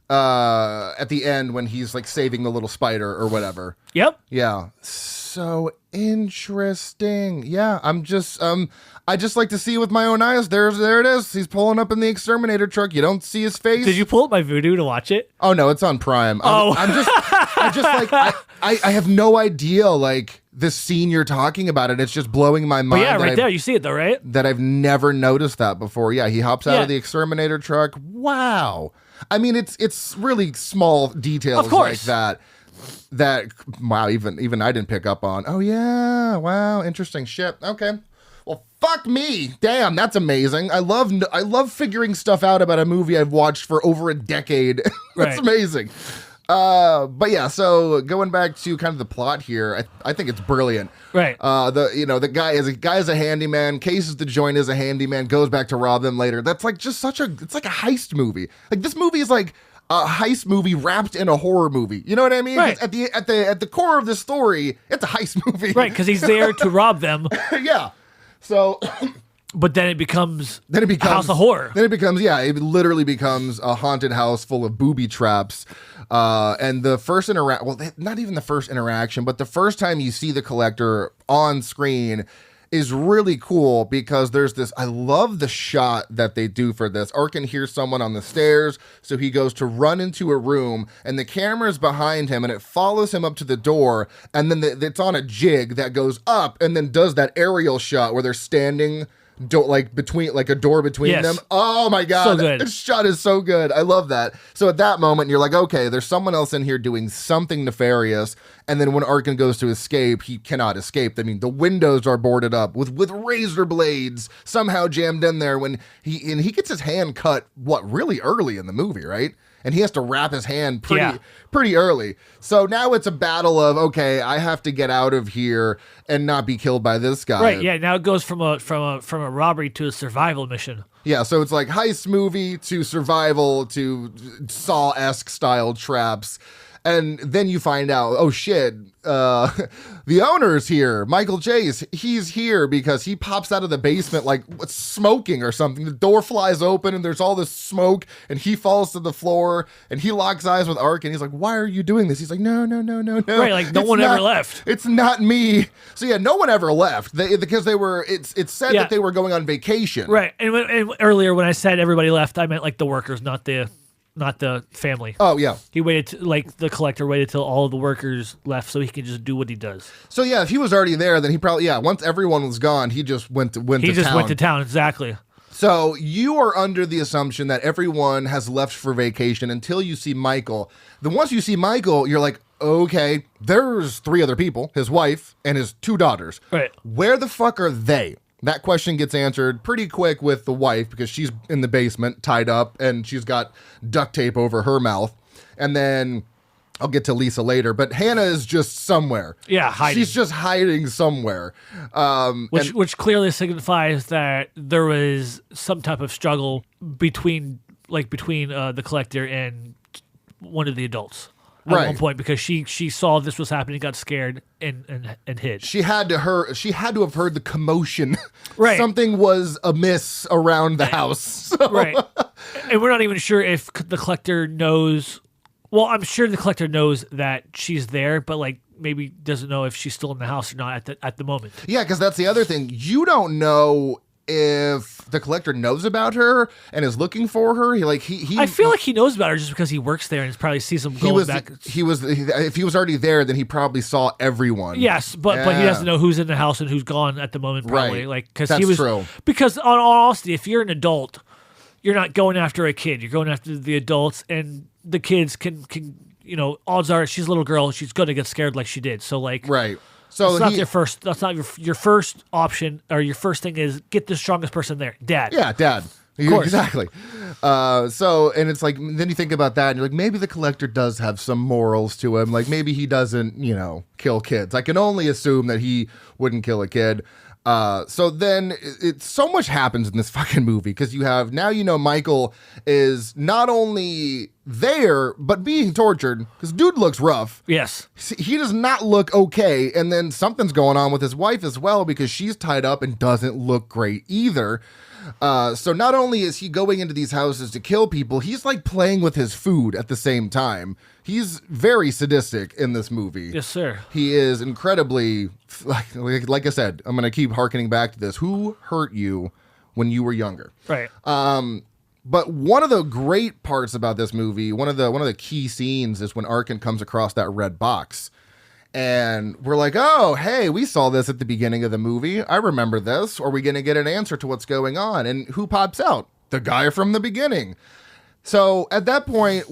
at the end when he's like saving the little spider or whatever. Yep. Yeah. So interesting. Yeah, I just like to see with my own eyes. There it is. He's pulling up in the exterminator truck. You don't see his face. Did you pull up my Vudu to watch it? Oh no, it's on Prime. I have no idea like the scene you're talking about, and it's just blowing my mind. But yeah, right there, you see it though, right? That I've never noticed that before. Yeah, he hops out of the exterminator truck. Wow. I mean, it's really small details like that. Wow, even I didn't pick up on. Oh yeah, wow, interesting shit. Okay, well, fuck me, damn, that's amazing. I love figuring stuff out about a movie I've watched for over a decade. That's amazing. But yeah, so going back to kind of the plot here, I think it's brilliant. Right. The guy is a handyman, cases the joint as a handyman, goes back to rob them later. That's like just it's like a heist movie. Like this movie is like a heist movie wrapped in a horror movie. You know what I mean? Right. At the core of the story, it's a heist movie. Right, because he's there to rob them. Yeah. So But then it becomes a house of horror. Then it literally becomes a haunted house full of booby traps. And the first not even the first interaction, but the first time you see the Collector on screen is really cool because there's this, I love the shot that they do for this. Arkin hears someone on the stairs, so he goes to run into a room, and the camera's behind him, and it follows him up to the door, and then it's on a jig that goes up, and then does that aerial shot where they're standing between a door between them. Oh my god, so good. This shot is so good. I love that. So at that moment you're like, okay, there's someone else in here doing something nefarious, and then when Arkin goes to escape, he cannot escape. I mean, the windows are boarded up with razor blades somehow jammed in there when he gets his hand cut really early in the movie, right? And he has to wrap his hand pretty early. So now it's a battle of, okay, I have to get out of here and not be killed by this guy. Right, yeah, now it goes from a robbery to a survival mission. Yeah, so it's like heist movie to survival to Saw-esque style traps. And then you find out, oh shit, the owner's here. Michael Chase, he's here because he pops out of the basement like smoking or something. The door flies open and there's all this smoke and he falls to the floor and he locks eyes with Arkin. He's like, why are you doing this? He's like, no. Right, like no one ever left. It's not me. So yeah, no one ever left because they were, it's said that they were going on vacation. Right, and earlier when I said everybody left, I meant like the workers, not the family. Oh, yeah. He waited, the Collector waited till all of the workers left so he could just do what he does. So, yeah, if he was already there, then he probably, once everyone was gone, he just went to town. He just went to town, exactly. So, you are under the assumption that everyone has left for vacation until you see Michael. Then once you see Michael, you're like, okay, there's 3 other people, his wife and his 2 daughters. Right. Where the fuck are they? That question gets answered pretty quick with the wife because she's in the basement tied up and she's got duct tape over her mouth. And then I'll get to Lisa later, but Hannah is just somewhere. Yeah, hiding. She's just hiding somewhere. Which clearly signifies that there was some type of struggle between the Collector and one of the adults. At one point, because she saw this was happening, got scared, and hid. She had to have heard the commotion. Right. Something was amiss around the house. So. Right. And we're not even sure if the Collector knows. Well, I'm sure the Collector knows that she's there, but maybe doesn't know if she's still in the house or not at the moment. Yeah, because that's the other thing. You don't know if the Collector knows about her and is looking for her. I feel like he knows about her just because he works there and probably sees them going back. If he was already there, then he probably saw everyone. Yes, but he doesn't know who's in the house and who's gone at the moment. Probably, right? That's true. Because on all honesty, if you're an adult, you're not going after a kid. You're going after the adults, and the kids can odds are she's a little girl. She's going to get scared like she did. So right. So that's not your first option, or your first thing is get the strongest person there, Dad. Yeah, Dad. Exactly. And it's like, then you think about that and you're like, maybe the Collector does have some morals to him. Like maybe he doesn't, kill kids. I can only assume that he wouldn't kill a kid. So then so much happens in this fucking movie because Michael is not only there, but being tortured because dude looks rough. Yes. He does not look okay. And then something's going on with his wife as well because she's tied up and doesn't look great either. So not only is he going into these houses to kill people, he's playing with his food at the same time. He's very sadistic in this movie. Yes, sir. He is incredibly, like I said, I'm going to keep hearkening back to this. Who hurt you when you were younger? Right. But one of the great parts about this movie, one of the key scenes is when Arkin comes across that red box. And we're like, oh, hey, we saw this at the beginning of the movie. I remember this. Are we going to get an answer to what's going on? And who pops out? The guy from the beginning. So at that point,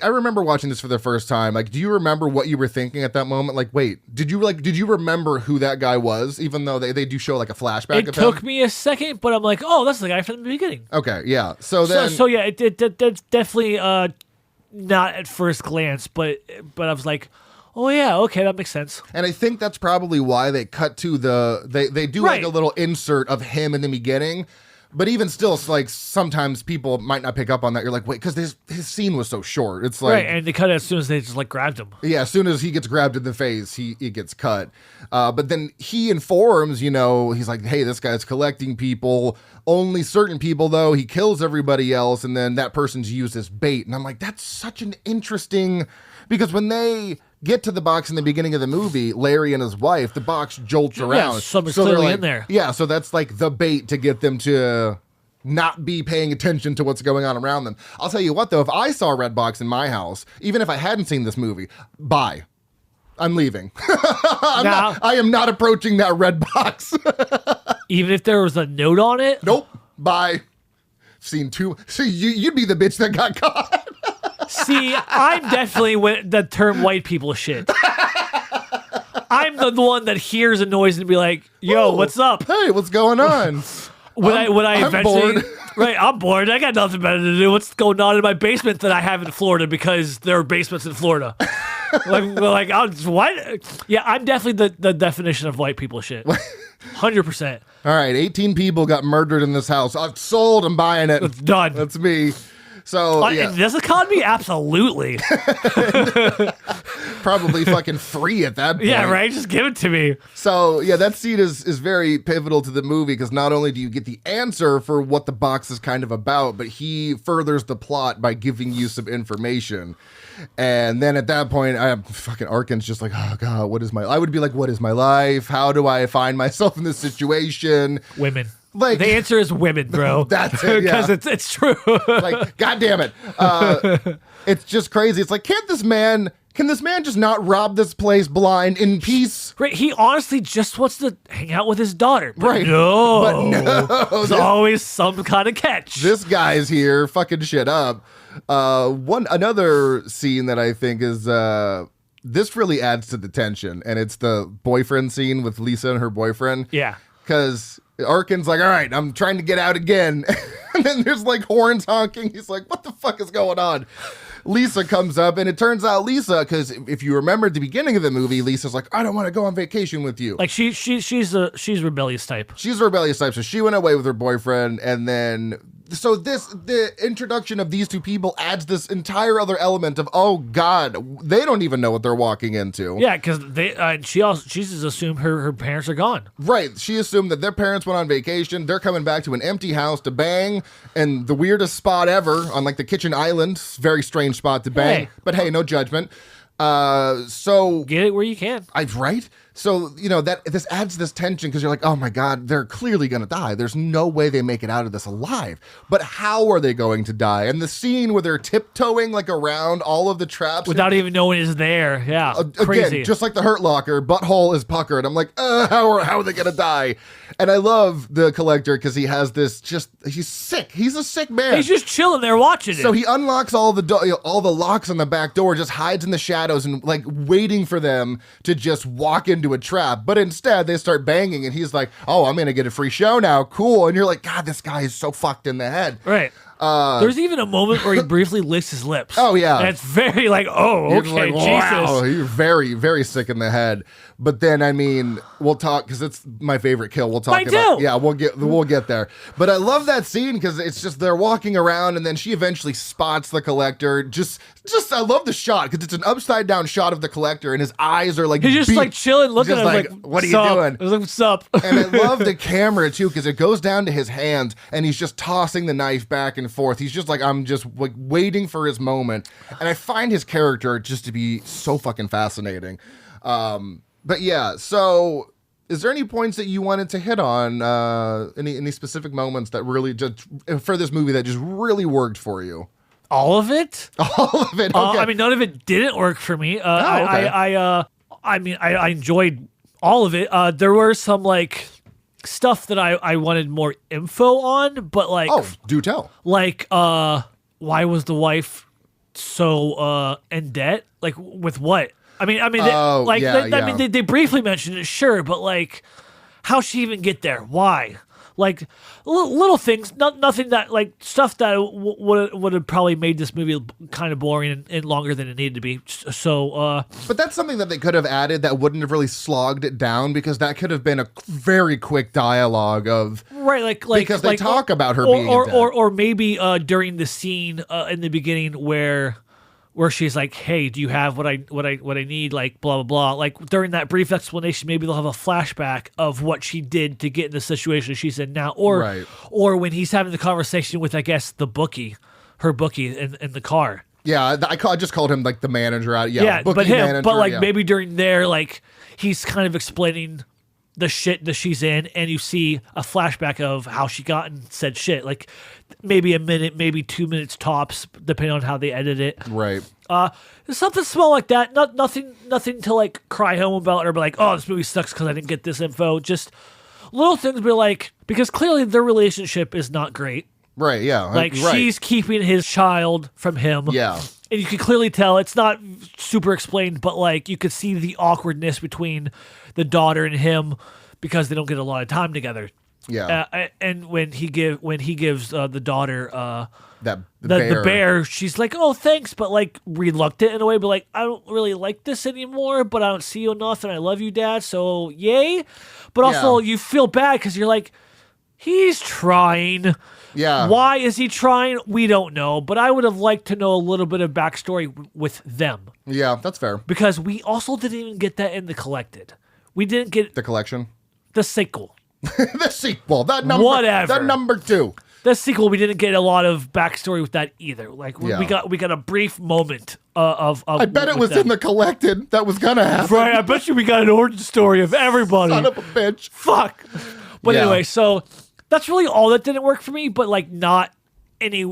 I remember watching this for the first time. Do you remember what you were thinking at that moment? Wait, did you remember who that guy was? Even though they do show a flashback of him? It took me a second, but I'm like, oh, that's the guy from the beginning. Okay, yeah. So then, so yeah, it definitely not at first glance, but I was like, oh yeah, okay, that makes sense. And I think that's probably why they cut to they do like a little insert of him in the beginning. But even still, it's like sometimes people might not pick up on that. You're like, wait, because his scene was so short. It's like, right, and they cut it as soon as they just like grabbed him. Yeah, as soon as he gets grabbed in the face, he gets cut. But then he informs, he's like, hey, this guy's collecting people. Only certain people, though. He kills everybody else, and then that person's used as bait. And I'm like, that's such an interesting... Because when they get to the box in the beginning of the movie, Larry and his wife, the box jolts around. Yeah, something's clearly in there. Yeah, so that's like the bait to get them to not be paying attention to what's going on around them. I'll tell you what, though, if I saw a red box in my house, even if I hadn't seen this movie, bye. I'm leaving. I am not approaching that red box. Even if there was a note on it? Nope. Bye. Seen two. See, you'd be the bitch that got caught. See, I'm definitely the term white people shit. I'm the one that hears a noise and be like, yo, what's up? Hey, what's going on? Would I eventually... bored. Right, I'm bored. I got nothing better to do. What's going on in my basement that I have in Florida because there are basements in Florida? What? Yeah, I'm definitely the definition of white people shit. 100%. All right, 18 people got murdered in this house. I've sold. I'm buying it. It's done. That's me. So, in this economy, absolutely. Probably fucking free at that point. Yeah, right? Just give it to me. So, yeah, that scene is very pivotal to the movie because not only do you get the answer for what the box is kind of about, but he furthers the plot by giving you some information. And then at that point, fucking Arkin's just like, oh, God, I would be like, what is my life? How do I find myself in this situation? Women. Like, the answer is women, bro. That's it, yeah. Because it's true. Like, God damn it. It's just crazy. It's like, can this man just not rob this place blind in peace? Right. He honestly just wants to hang out with his daughter. But right. No. But no. There's always some kind of catch. This guy's here fucking shit up. Another scene that I think is, this really adds to the tension, and it's the boyfriend scene with Lisa and her boyfriend. Yeah. Because Arkin's like, all right, I'm trying to get out again. And then there's like horns honking. He's like, what the fuck is going on? Lisa comes up, and it turns out Lisa, because if you remember at the beginning of the movie, Lisa's like, I don't want to go on vacation with you. Like she's rebellious type. She's a rebellious type, so she went away with her boyfriend, and then the introduction of these two people adds this entire other element of, oh God, they don't even know what they're walking into. Yeah, because she just assumed her parents are gone. Right, she assumed that their parents went on vacation. They're coming back to an empty house to bang, and the weirdest spot ever on like the kitchen island. Very strange spot to bang, but hey, no judgment. So get it where you can. Right? So, that this adds this tension because you're like, oh my God, they're clearly going to die. There's no way they make it out of this alive. But how are they going to die? And the scene where they're tiptoeing like around all of the traps. Without even knowing it's there. Yeah. Crazy. Again, just like the Hurt Locker, butthole is puckered. I'm like, how are they going to die? And I love the collector because he has this he's sick. He's a sick man. He's just chilling there watching it. So he unlocks all the locks on the back door, just hides in the shadows and like waiting for them to just walk into a trap. But instead they start banging and he's like, oh, I'm going to get a free show now. Cool. And you're like, God, this guy is so fucked in the head. Right. There's even a moment where he briefly licks his lips. Oh, yeah. And it's very like, oh, okay, like, wow, Jesus. You're very, very sick in the head. But then, I mean, we'll talk, because it's my favorite kill. We'll talk about it. Yeah, we'll get there. But I love that scene, because it's just, they're walking around, and then she eventually spots the collector. Just I love the shot, because it's an upside down shot of the collector, and his eyes are like, he's just like chilling, looking at him like, what are you doing? I was like, what's up? And I love the camera, too, because it goes down to his hand, and he's just tossing the knife back and forth. He's just like, I'm just like waiting for his moment. And I find his character just to be so fucking fascinating. But yeah, so is there any points that you wanted to hit on? Any specific moments that really just for this movie that just really worked for you? All of it? All of it. Okay. I mean, none of it didn't work for me. Okay. I enjoyed all of it. There were some like stuff that I wanted more info on, but like, oh, do tell. Like, why was the wife so in debt? Like, with what? I mean, they briefly mentioned it, sure, but like, how she even get there? Why? Like little things, nothing that like stuff that would have probably made this movie kind of boring and longer than it needed to be. So, but that's something that they could have added that wouldn't have really slogged it down, because that could have been a very quick dialogue of because they talk about her being dead. or maybe during the scene in the beginning where she's like, "Hey, do you have what I need?" Like blah blah blah. Like during that brief explanation, maybe they'll have a flashback of what she did to get in the situation she's in now, or when he's having the conversation with, I guess, her bookie in the car. Yeah, I just called him like the manager out. Maybe during there, like he's kind of explaining the shit that she's in, and you see a flashback of how she got and said shit, like maybe a minute, maybe 2 minutes tops, depending on how they edit it. Right. Something small like that. Nothing to like cry home about or be like, oh, this movie sucks because I didn't get this info. Just little things, be like, because clearly their relationship is not great. Right. Yeah. Like she's keeping his child from him. Yeah. And you can clearly tell it's not super explained, but like you could see the awkwardness between the daughter and him because they don't get a lot of time together. Yeah. And when he gives the daughter the bear, she's like, oh, thanks, but like reluctant in a way, but like, I don't really like this anymore, but I don't see you enough, and I love you, Dad, so yay. But also you feel bad because you're like, he's trying. Yeah. Why is he trying? We don't know, but I would have liked to know a little bit of backstory with them. Yeah, that's fair. Because we also didn't even get that in The Collected. We didn't get the collection, the sequel. The sequel, that number, whatever. That number 2. The sequel, we didn't get a lot of backstory with that either. Like we got a brief moment of. I bet it was in The Collected. That was gonna happen. Right, I bet you we got an origin story of everybody. Son of a bitch. Fuck. But anyway, so that's really all that didn't work for me. But like not any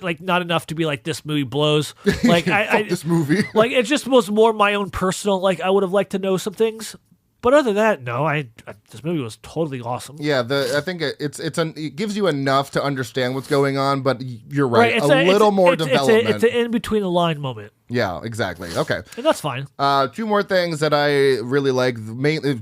like not enough to be like this movie blows. Like this movie. Like it just was more my own personal. Like I would have liked to know some things. But other than that, no, this movie was totally awesome. Yeah, I think it gives you enough to understand what's going on, but you're right, a little more development. It's an in between the line moment. Yeah, exactly. Okay, and that's fine. 2 more things that I really like,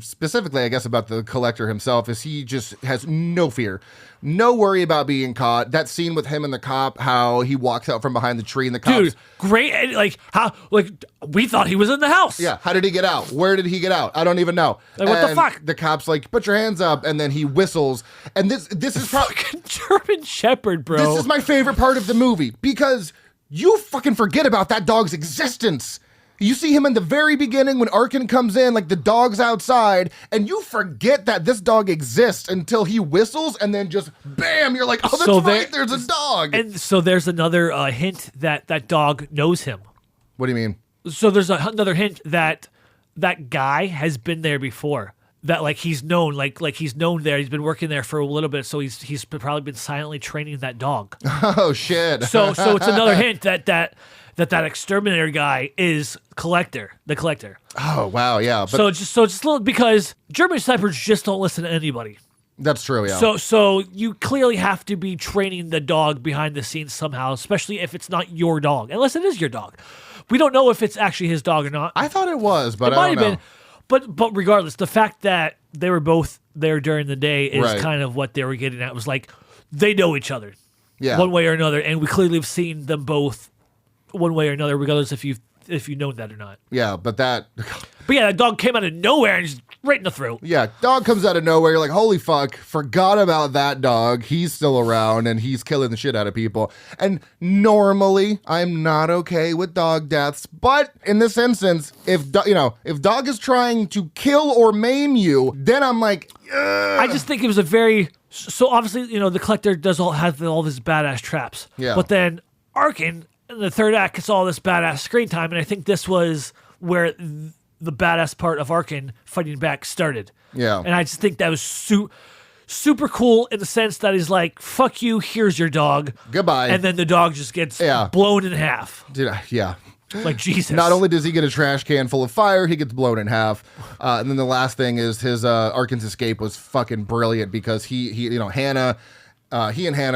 specifically, I guess, about the collector himself, is he just has no fear. No worry about being caught. That scene with him and the cop, how he walks out from behind the tree and the cops... Dude, great. Like, how... Like, we thought he was in the house. Yeah, how did he get out? Where did he get out? I don't even know. Like, what the fuck? The cop's like, put your hands up, and then he whistles. And this is probably... Fucking German Shepherd, bro. This is my favorite part of the movie, because you fucking forget about that dog's existence. You see him in the very beginning when Arkin comes in, like the dog's outside, and you forget that this dog exists until he whistles, and then just bam, you're like, oh, that's right, there's a dog. And so there's another hint that that dog knows him. What do you mean? So there's another hint that that guy has been there before. That like he's known, like he's known there. He's been working there for a little bit, so he's probably been silently training that dog. Oh shit! So it's another hint that exterminator guy is the collector. Oh wow, yeah. But so just a little, because German Shepherds just don't listen to anybody. That's true, yeah. So you clearly have to be training the dog behind the scenes somehow, especially if it's not your dog, unless it is your dog. We don't know if it's actually his dog or not. I thought it was, but it might have been. But regardless, the fact that they were both there during the day is kind of what they were getting at. It was like they know each other, one way or another, and we clearly have seen them both one way or another, regardless if you know that or not. Yeah, but that dog came out of nowhere and just right in the throat. Yeah, dog comes out of nowhere. You're like, holy fuck, forgot about that dog. He's still around and he's killing the shit out of people. And normally, I'm not okay with dog deaths, but in this instance, if dog is trying to kill or maim you, then I'm like, ugh. I just think it was a very obviously the collector has all these badass traps. Yeah, but then Arkin in the third act gets all this badass screen time, and I think this was where the badass part of Arkin fighting back started. Yeah. And I just think that was super cool in the sense that he's like, fuck you, here's your dog. Goodbye. And then the dog just gets blown in half. Dude, yeah. Like, Jesus. Not only does he get a trash can full of fire, he gets blown in half. And then the last thing is his Arkin's escape was fucking brilliant, because he and Hannah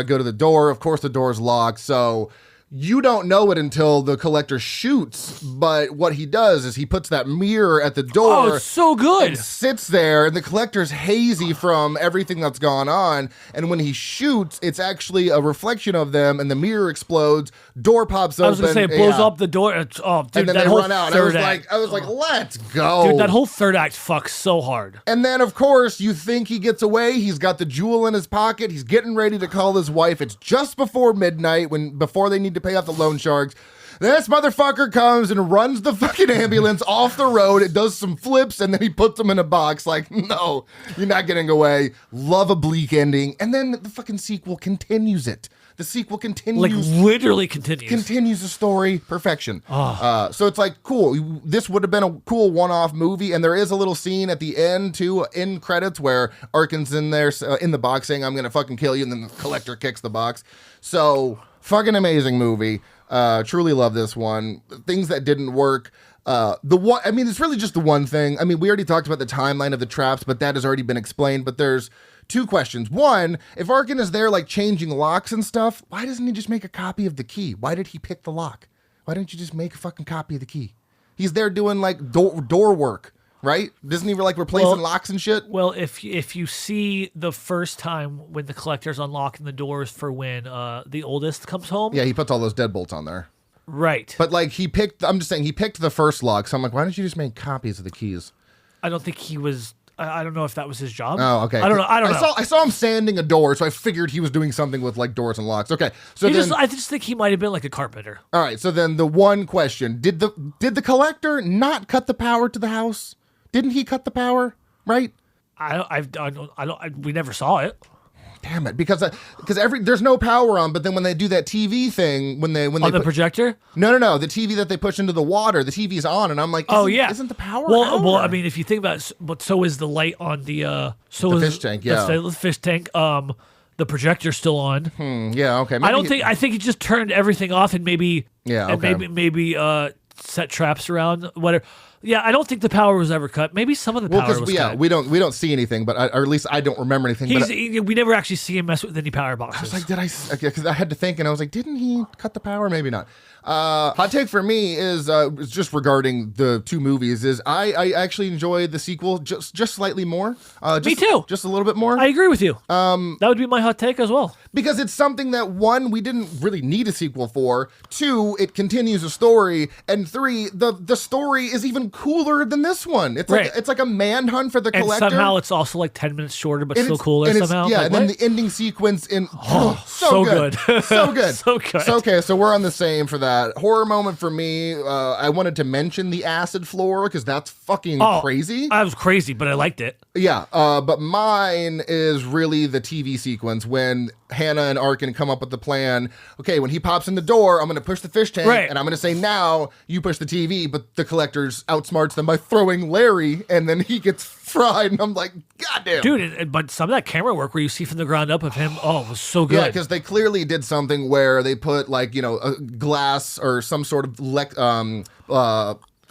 go to the door. Of course, the door's locked, so You don't know it until the collector shoots, but what he does is he puts that mirror at the door. Oh, it's so good. And sits there, and the collector's hazy from everything that's gone on. And when he shoots, it's actually a reflection of them, and the mirror explodes. Door pops open. I was gonna say it blows up the door. Oh, dude, and then that they whole run out. third I was like, let's go. Dude, that whole third act fucks so hard. And then, of course, you think he gets away. He's got the jewel in his pocket. He's getting ready to call his wife. It's just before midnight, before they need to pay off the loan sharks. This motherfucker comes and runs the fucking ambulance off the road. It does some flips, and then he puts them in a box. Like, no, you're not getting away. Love a bleak ending. And then the fucking sequel continues it. The sequel continues. Like, literally continues. Continues the story. Perfection. So it's like, cool. This would have been a cool one-off movie, and there is a little scene at the end, too, in credits, where Arkin's in there in the box saying, I'm going to fucking kill you, and then the collector kicks the box. So, fucking amazing movie. Truly love this one. Things that didn't work. It's really just the one thing. I mean, we already talked about the timeline of the traps, but that has already been explained. But there's two questions. One, if Arkin is there, like, changing locks and stuff, why doesn't he just make a copy of the key? Why did he pick the lock? Why don't you just make a fucking copy of the key? He's there doing, like, door work, right? Doesn't he, like, replacing locks and shit? Well, if you see the first time when the collector's unlocking the doors for when the oldest comes home. Yeah, he puts all those deadbolts on there. Right. But, like, he picked the first lock. So I'm like, why don't you just make copies of the keys? I don't think he was... I don't know if that was his job. Oh, okay. I don't know. I saw him sanding a door, so I figured he was doing something with, like, doors and locks. Okay, so I just think he might have been like a carpenter. All right, so then the one question: Did the collector not cut the power to the house? Didn't he cut the power? Right? We never saw it. Damn it! Because there's no power on, but then when they do that TV thing, when they the projector? No, the TV that they push into the water, the TV's on, and I'm like, isn't the power? Well, I mean, if you think about it, but so is the light on the fish tank. Yeah, the fish tank. The projector's still on. Yeah, okay. Maybe I think he just turned everything off and maybe set traps around whatever. Yeah, I don't think the power was ever cut. Maybe some of the power was cut. We don't see anything, or at least I don't remember anything. We never actually see him mess with any power boxes. I was like, because I had to think, and I was like, didn't he cut the power? Maybe not. Hot take for me is just regarding the two movies. Is I actually enjoy the sequel just slightly more. Me too. Just a little bit more. I agree with you. That would be my hot take as well. Because it's something that, one, we didn't really need a sequel for. Two, it continues a story. And three, the story is even cooler than this one. It's like a manhunt for the collector. And somehow it's also like 10 minutes shorter, but still cooler somehow. Yeah, and then the ending sequence so good. So good. So good. So, okay, so we're on the same for that. Horror moment for me, I wanted to mention the acid floor because that's fucking crazy. I was crazy, but I liked it. Yeah, but mine is really the TV sequence when Hannah and Arkin come up with the plan. Okay, when he pops in the door, I'm going to push the fish tank, and I'm going to say, now you push the TV, but the collector's outsmarts them by throwing Larry, and then he gets fried, and I'm like, goddamn. Dude, but some of that camera work where you see from the ground up of him, was so good. Yeah, because they clearly did something where they put, like, a glass or some sort of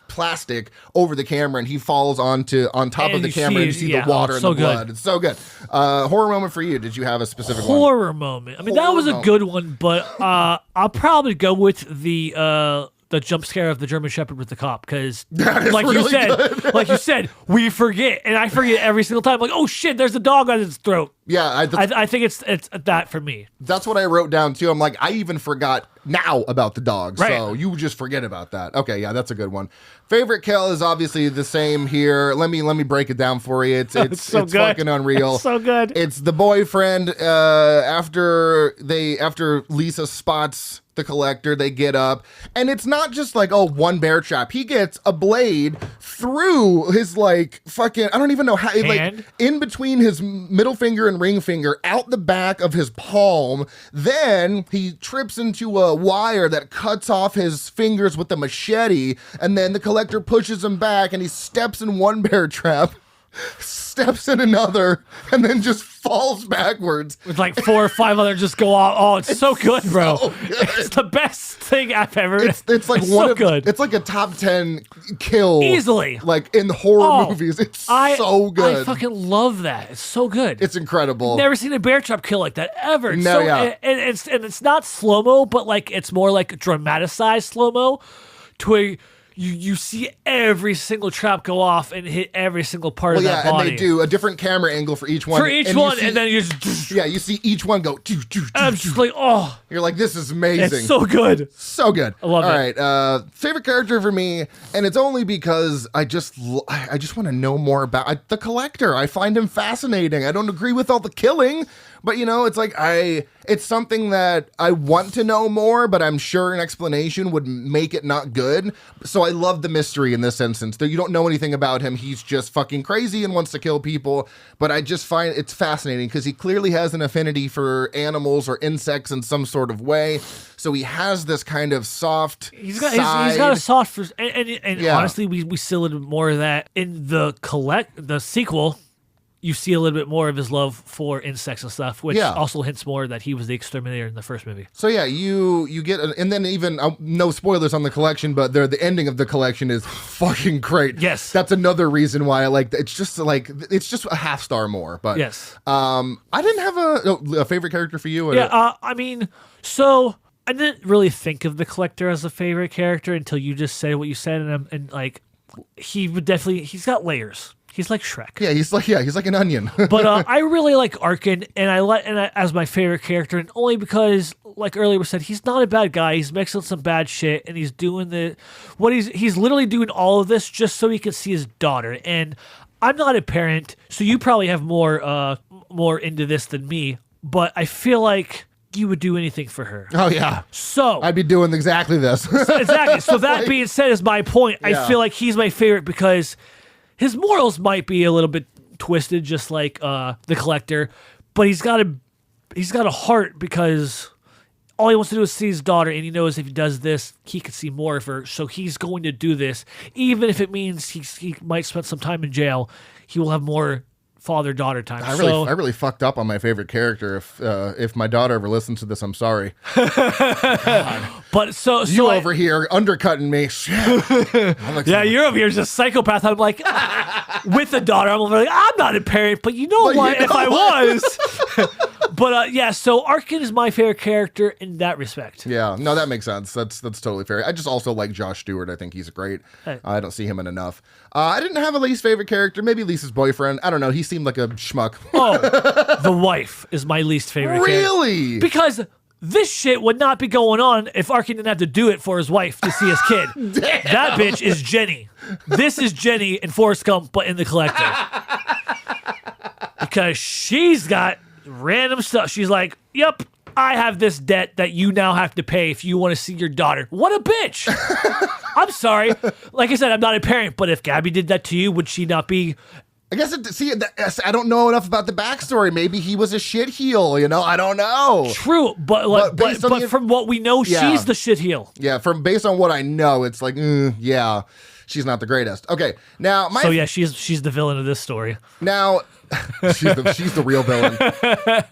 plastic over the camera, and he falls on top of the camera, and you see the water and the blood. It's so good. Horror moment for you. Did you have a specific horror moment? I mean, that was a good one, but I'll probably go with the jump scare of the German Shepherd with the cop, because like you said, we forget, and I forget every single time. Like, oh shit, there's a dog on his throat. Yeah, I think it's that for me. That's what I wrote down too. I'm like, I even forgot now about the dog, so you just forget about that. Okay, yeah, that's a good one. Favorite kill is obviously the same here. Let me break it down for you. It's so good. Fucking unreal. It's so good. It's the boyfriend. After Lisa spots the collector, they get up, and it's not just like, one bear trap. He gets a blade through his, like, fucking, I don't even know how, like, in between his middle finger and ring finger, out the back of his palm. Then he trips into a wire that cuts off his fingers with a machete, and then the collector pushes him back, and he steps in one bear trap. steps in another, and then just falls backwards. With like 4 or 5 others just go off. Oh, it's so good, bro. So good. It's the best thing I've ever. It's like so good. It's like a top 10 kill Easily. like in horror movies. It's so good. I fucking love that. It's so good. It's incredible. Never seen a bear trap kill like that ever. It's No, so, yeah. and it's not slow mo, but like it's more like dramatized slow mo, to where you see every single trap go off and hit every single part of that body. And they do a different camera angle for each one. And then you just you see each one go. I'm just like, oh, you're like, this is amazing. it's so good. So good. I love it. All right, favorite character for me, and it's only because I just want to know more about the Collector. I find him fascinating. I don't agree with all the killing, but it's like it's something that I want to know more, but I'm sure an explanation would make it not good. So I love the mystery in this instance. You don't know anything about him. He's just fucking crazy and wants to kill people. But I just find it's fascinating because he clearly has an affinity for animals or insects in some sort of way. So he has this kind of soft He's got a soft for, and Yeah. honestly, we see a little bit more of that in the sequel. You see a little bit more of his love for insects and stuff, which also hints more that he was the exterminator in the first movie. So yeah, you get, and then even no spoilers on the collection, but the ending of the collection is fucking great. Yes, that's another reason why I like. It's just a half star more. But yes, I didn't have a favorite character for you. I mean, so I didn't really think of the Collector as a favorite character until you just said what you said, and like he's got layers. He's like Shrek. Yeah, he's like an onion. But I really like Arkin, and I as my favorite character, and only because, like earlier we said, he's not a bad guy. He's mixing some bad shit, and he's doing he's literally doing all of this just so he can see his daughter. And I'm not a parent, so you probably have more into this than me. But I feel like you would do anything for her. Oh yeah. So I'd be doing exactly this. Exactly. So that being said, is my point. Yeah. I feel like he's my favorite because his morals might be a little bit twisted, just like the Collector, but he's got a heart because all he wants to do is see his daughter, and he knows if he does this, he can see more of her. So he's going to do this, even if it means he might spend some time in jail. He will have more father-daughter time. I really fucked up on my favorite character. If my daughter ever listens to this, I'm sorry. But so you over here undercutting me. Yeah, you're over here just a psychopath. I'm like, with a daughter, I'm like, I'm not a parent, but you know what? If I was. But so Arkin is my favorite character in that respect. Yeah, no, that makes sense. That's totally fair. I just also like Josh Stewart. I think he's great. Hey. I don't see him in enough. I didn't have a least favorite character. Maybe Lisa's boyfriend. I don't know. He seemed like a schmuck. Oh, the wife is my least favorite character. Really? Because this shit would not be going on if Arkin didn't have to do it for his wife to see his kid. That bitch is Jenny. This is Jenny in Forrest Gump, but in the Collector. Because she's got random stuff. She's like, yep, I have this debt that you now have to pay if you want to see your daughter. What a bitch. I'm sorry. Like I said, I'm not a parent, but if Gabby did that to you, would she not be... I guess, I don't know enough about the backstory. Maybe he was a shit heel, I don't know. True, but from what we know, she's the shit heel. Yeah, based on what I know, it's like, yeah, she's not the greatest. Okay, now... she's the villain of this story. Now... she's the real villain.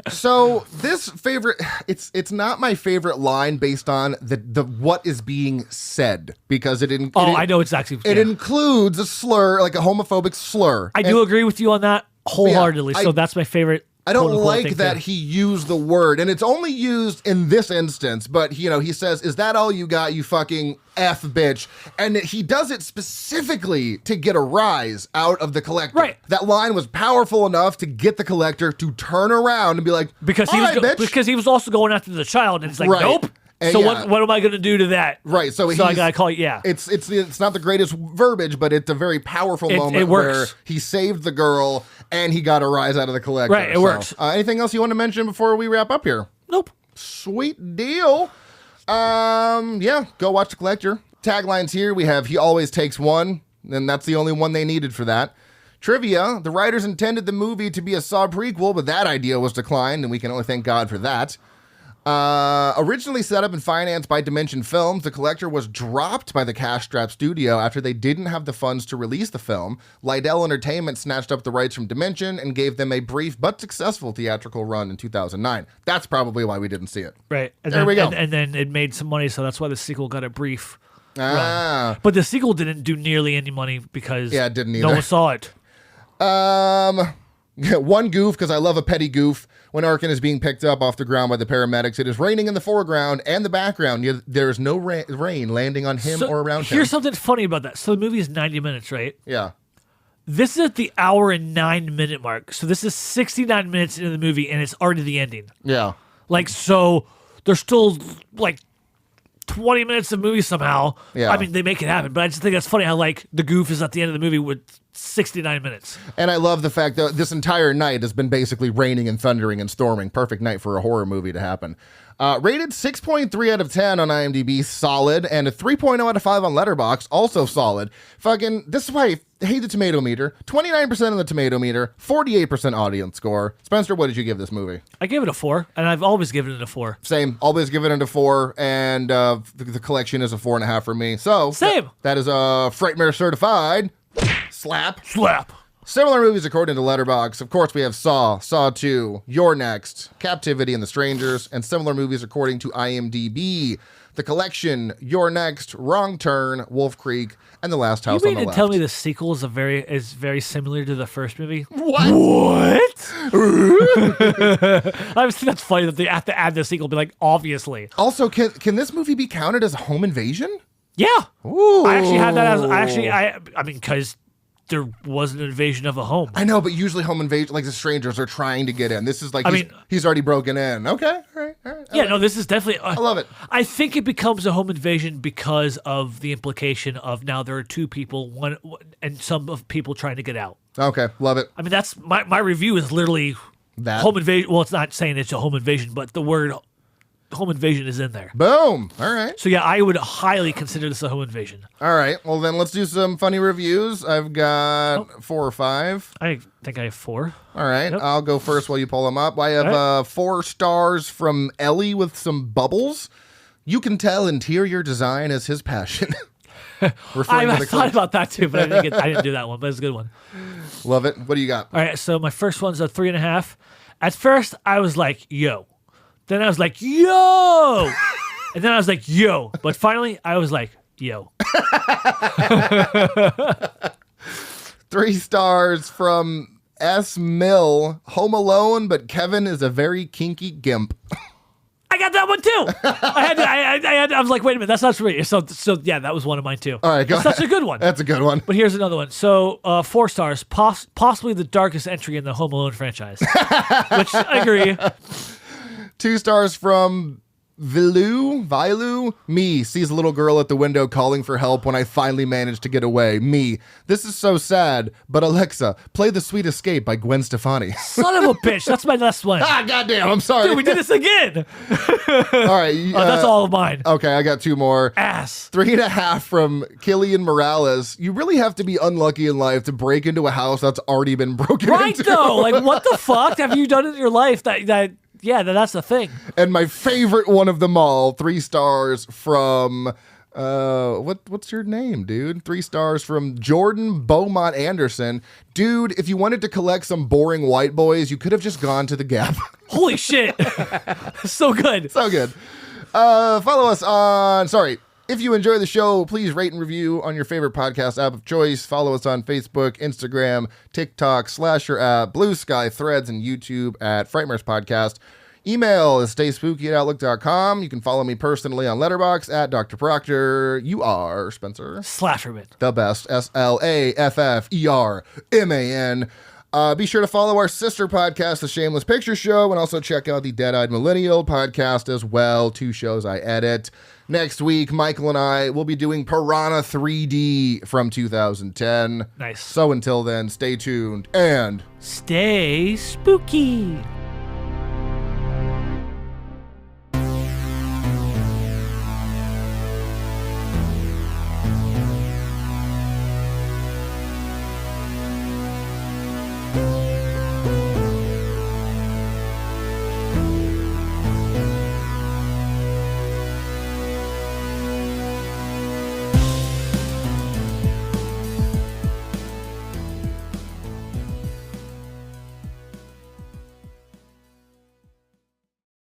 So this favorite, it's not my favorite line based on the what is being said, because I know exactly. It includes a slur, like a homophobic slur. I do agree with you on that wholeheartedly. So that's my favorite. I don't like that he used the word, and it's only used in this instance, but he says, "Is that all you got, you fucking F bitch?" And he does it specifically to get a rise out of the Collector. Right. That line was powerful enough to get the Collector to turn around and be like, because he was also going after the child, and it's like, nope. And so what am I going to do to that? Right. So I got to call it, yeah. It's not the greatest verbiage, but it's a very powerful moment where he saved the girl and he got a rise out of the Collector. Right, it works. Anything else you want to mention before we wrap up here? Nope. Sweet deal. Yeah, go watch the Collector. Taglines here, we have "He always takes one," and that's the only one they needed for that. Trivia, the writers intended the movie to be a Saw prequel, but that idea was declined, and we can only thank God for that. Originally set up and financed by Dimension Films, The Collector was dropped by the cash-strapped studio after they didn't have the funds to release the film. Lydell Entertainment snatched up the rights from Dimension and gave them a brief but successful theatrical run in 2009. That's probably why we didn't see it. Right. And there we go. And then it made some money, so that's why the sequel got a brief run. But the sequel didn't do nearly any money because it didn't either. No one saw it. One goof, because I love a petty goof. When Arkin is being picked up off the ground by the paramedics, it is raining in the foreground and the background. There is no rain landing on him or around him. Here's something funny about that. So the movie is 90 minutes, right? Yeah. This is at the hour and 9-minute mark. So this is 69 minutes into the movie, and it's already the ending. Yeah. Like, so there's still, like, 20 minutes of movie somehow. Yeah. I mean, they make it happen. But I just think that's funny how, like, the goof is at the end of the movie with 69 minutes. And I love the fact that this entire night has been basically raining and thundering and storming. Perfect night for a horror movie to happen. Rated 6.3 out of 10 on IMDb, solid, and a 3.0 out of 5 on Letterboxd, also solid. This is why I hate the tomato meter. 29% on the tomato meter, 48% audience score. Spencer, what did you give this movie? I gave it a 4, and I've always given it a 4. Same, always given it a 4, and the collection is a 4.5 for me. So, same. That is a Frightmare certified slap. Similar movies according to Letterboxd. Of course, we have Saw, Saw 2, You're Next, Captivity and the Strangers, and similar movies according to IMDb. The Collection, You're Next, Wrong Turn, Wolf Creek, and The Last House on the Left. You mean to tell me the sequel is very similar to the first movie? What? I was that's funny that they have to add the sequel. Be like, obviously. Also, can this movie be counted as a home invasion? Yeah. Ooh. I actually had that as I mean, because there was an invasion of a home. I know, but usually home invasion, like the strangers are trying to get in. This is like, he's already broken in. Okay, all right. This is definitely. I love it. I think it becomes a home invasion because of the implication of now there are two people, one and some of people trying to get out. Okay, love it. I mean, that's my review is literally that home invasion. Well, it's not saying it's a home invasion, but the word home invasion is in there. Boom. All right. So yeah, I would highly consider this a home invasion. All right. Well, then let's do some funny reviews. I've got 4 or 5. I think I have 4. All right. Yep. I'll go first while you pull them up. I have 4 stars from Ellie with some bubbles. You can tell interior design is his passion. I thought about that too, but I didn't do that one, but it's a good one. Love it. What do you got? All right. So my first one's a 3.5. At first, I was like, yo. Then I was like, yo! And then I was like, yo. But finally, I was like, yo. 3 stars from S. Mill. Home Alone, but Kevin is a very kinky gimp. I got that one too. I was like, wait a minute, that's not for me. So yeah, that was one of mine too. All right, go ahead. That's a good one. That's a good one. But here's another one. So 4 stars, possibly the darkest entry in the Home Alone franchise. Which I agree. 2 stars from Vilu. Me sees a little girl at the window calling for help when I finally managed to get away. Me. This is so sad, but Alexa, play The Sweet Escape by Gwen Stefani. Son of a bitch. That's my last one. Goddamn. I'm sorry. Dude, we did this again. All right. That's all of mine. Okay, I got 2 more. Ass. 3.5 from Killian Morales. You really have to be unlucky in life to break into a house that's already been broken into. Right, though. Like, what the fuck have you done in your life that's the thing. And my favorite one of them all, 3 stars from what's your name, dude? 3 stars from Jordan Beaumont Anderson. Dude, if you wanted to collect some boring white boys, you could have just gone to the Gap. Holy shit. So good. So good. Follow us on, if you enjoy the show, please rate and review on your favorite podcast app of choice. Follow us on Facebook, Instagram, TikTok, Slasher app, Blue Sky, Threads, and YouTube at frightmarespodcast. Email is stayspooky@outlook.com. You can follow me personally on Letterboxd at Dr. Proctor. You are Spencer Slasherman. The best. SLAFFERMAN. Be sure to follow our sister podcast, The Shameless Picture Show, and also check out the Dead-Eyed Millennial podcast as well. 2 shows I edit. Next week, Michael and I will be doing Piranha 3D from 2010. Nice. So until then, stay tuned and stay spooky.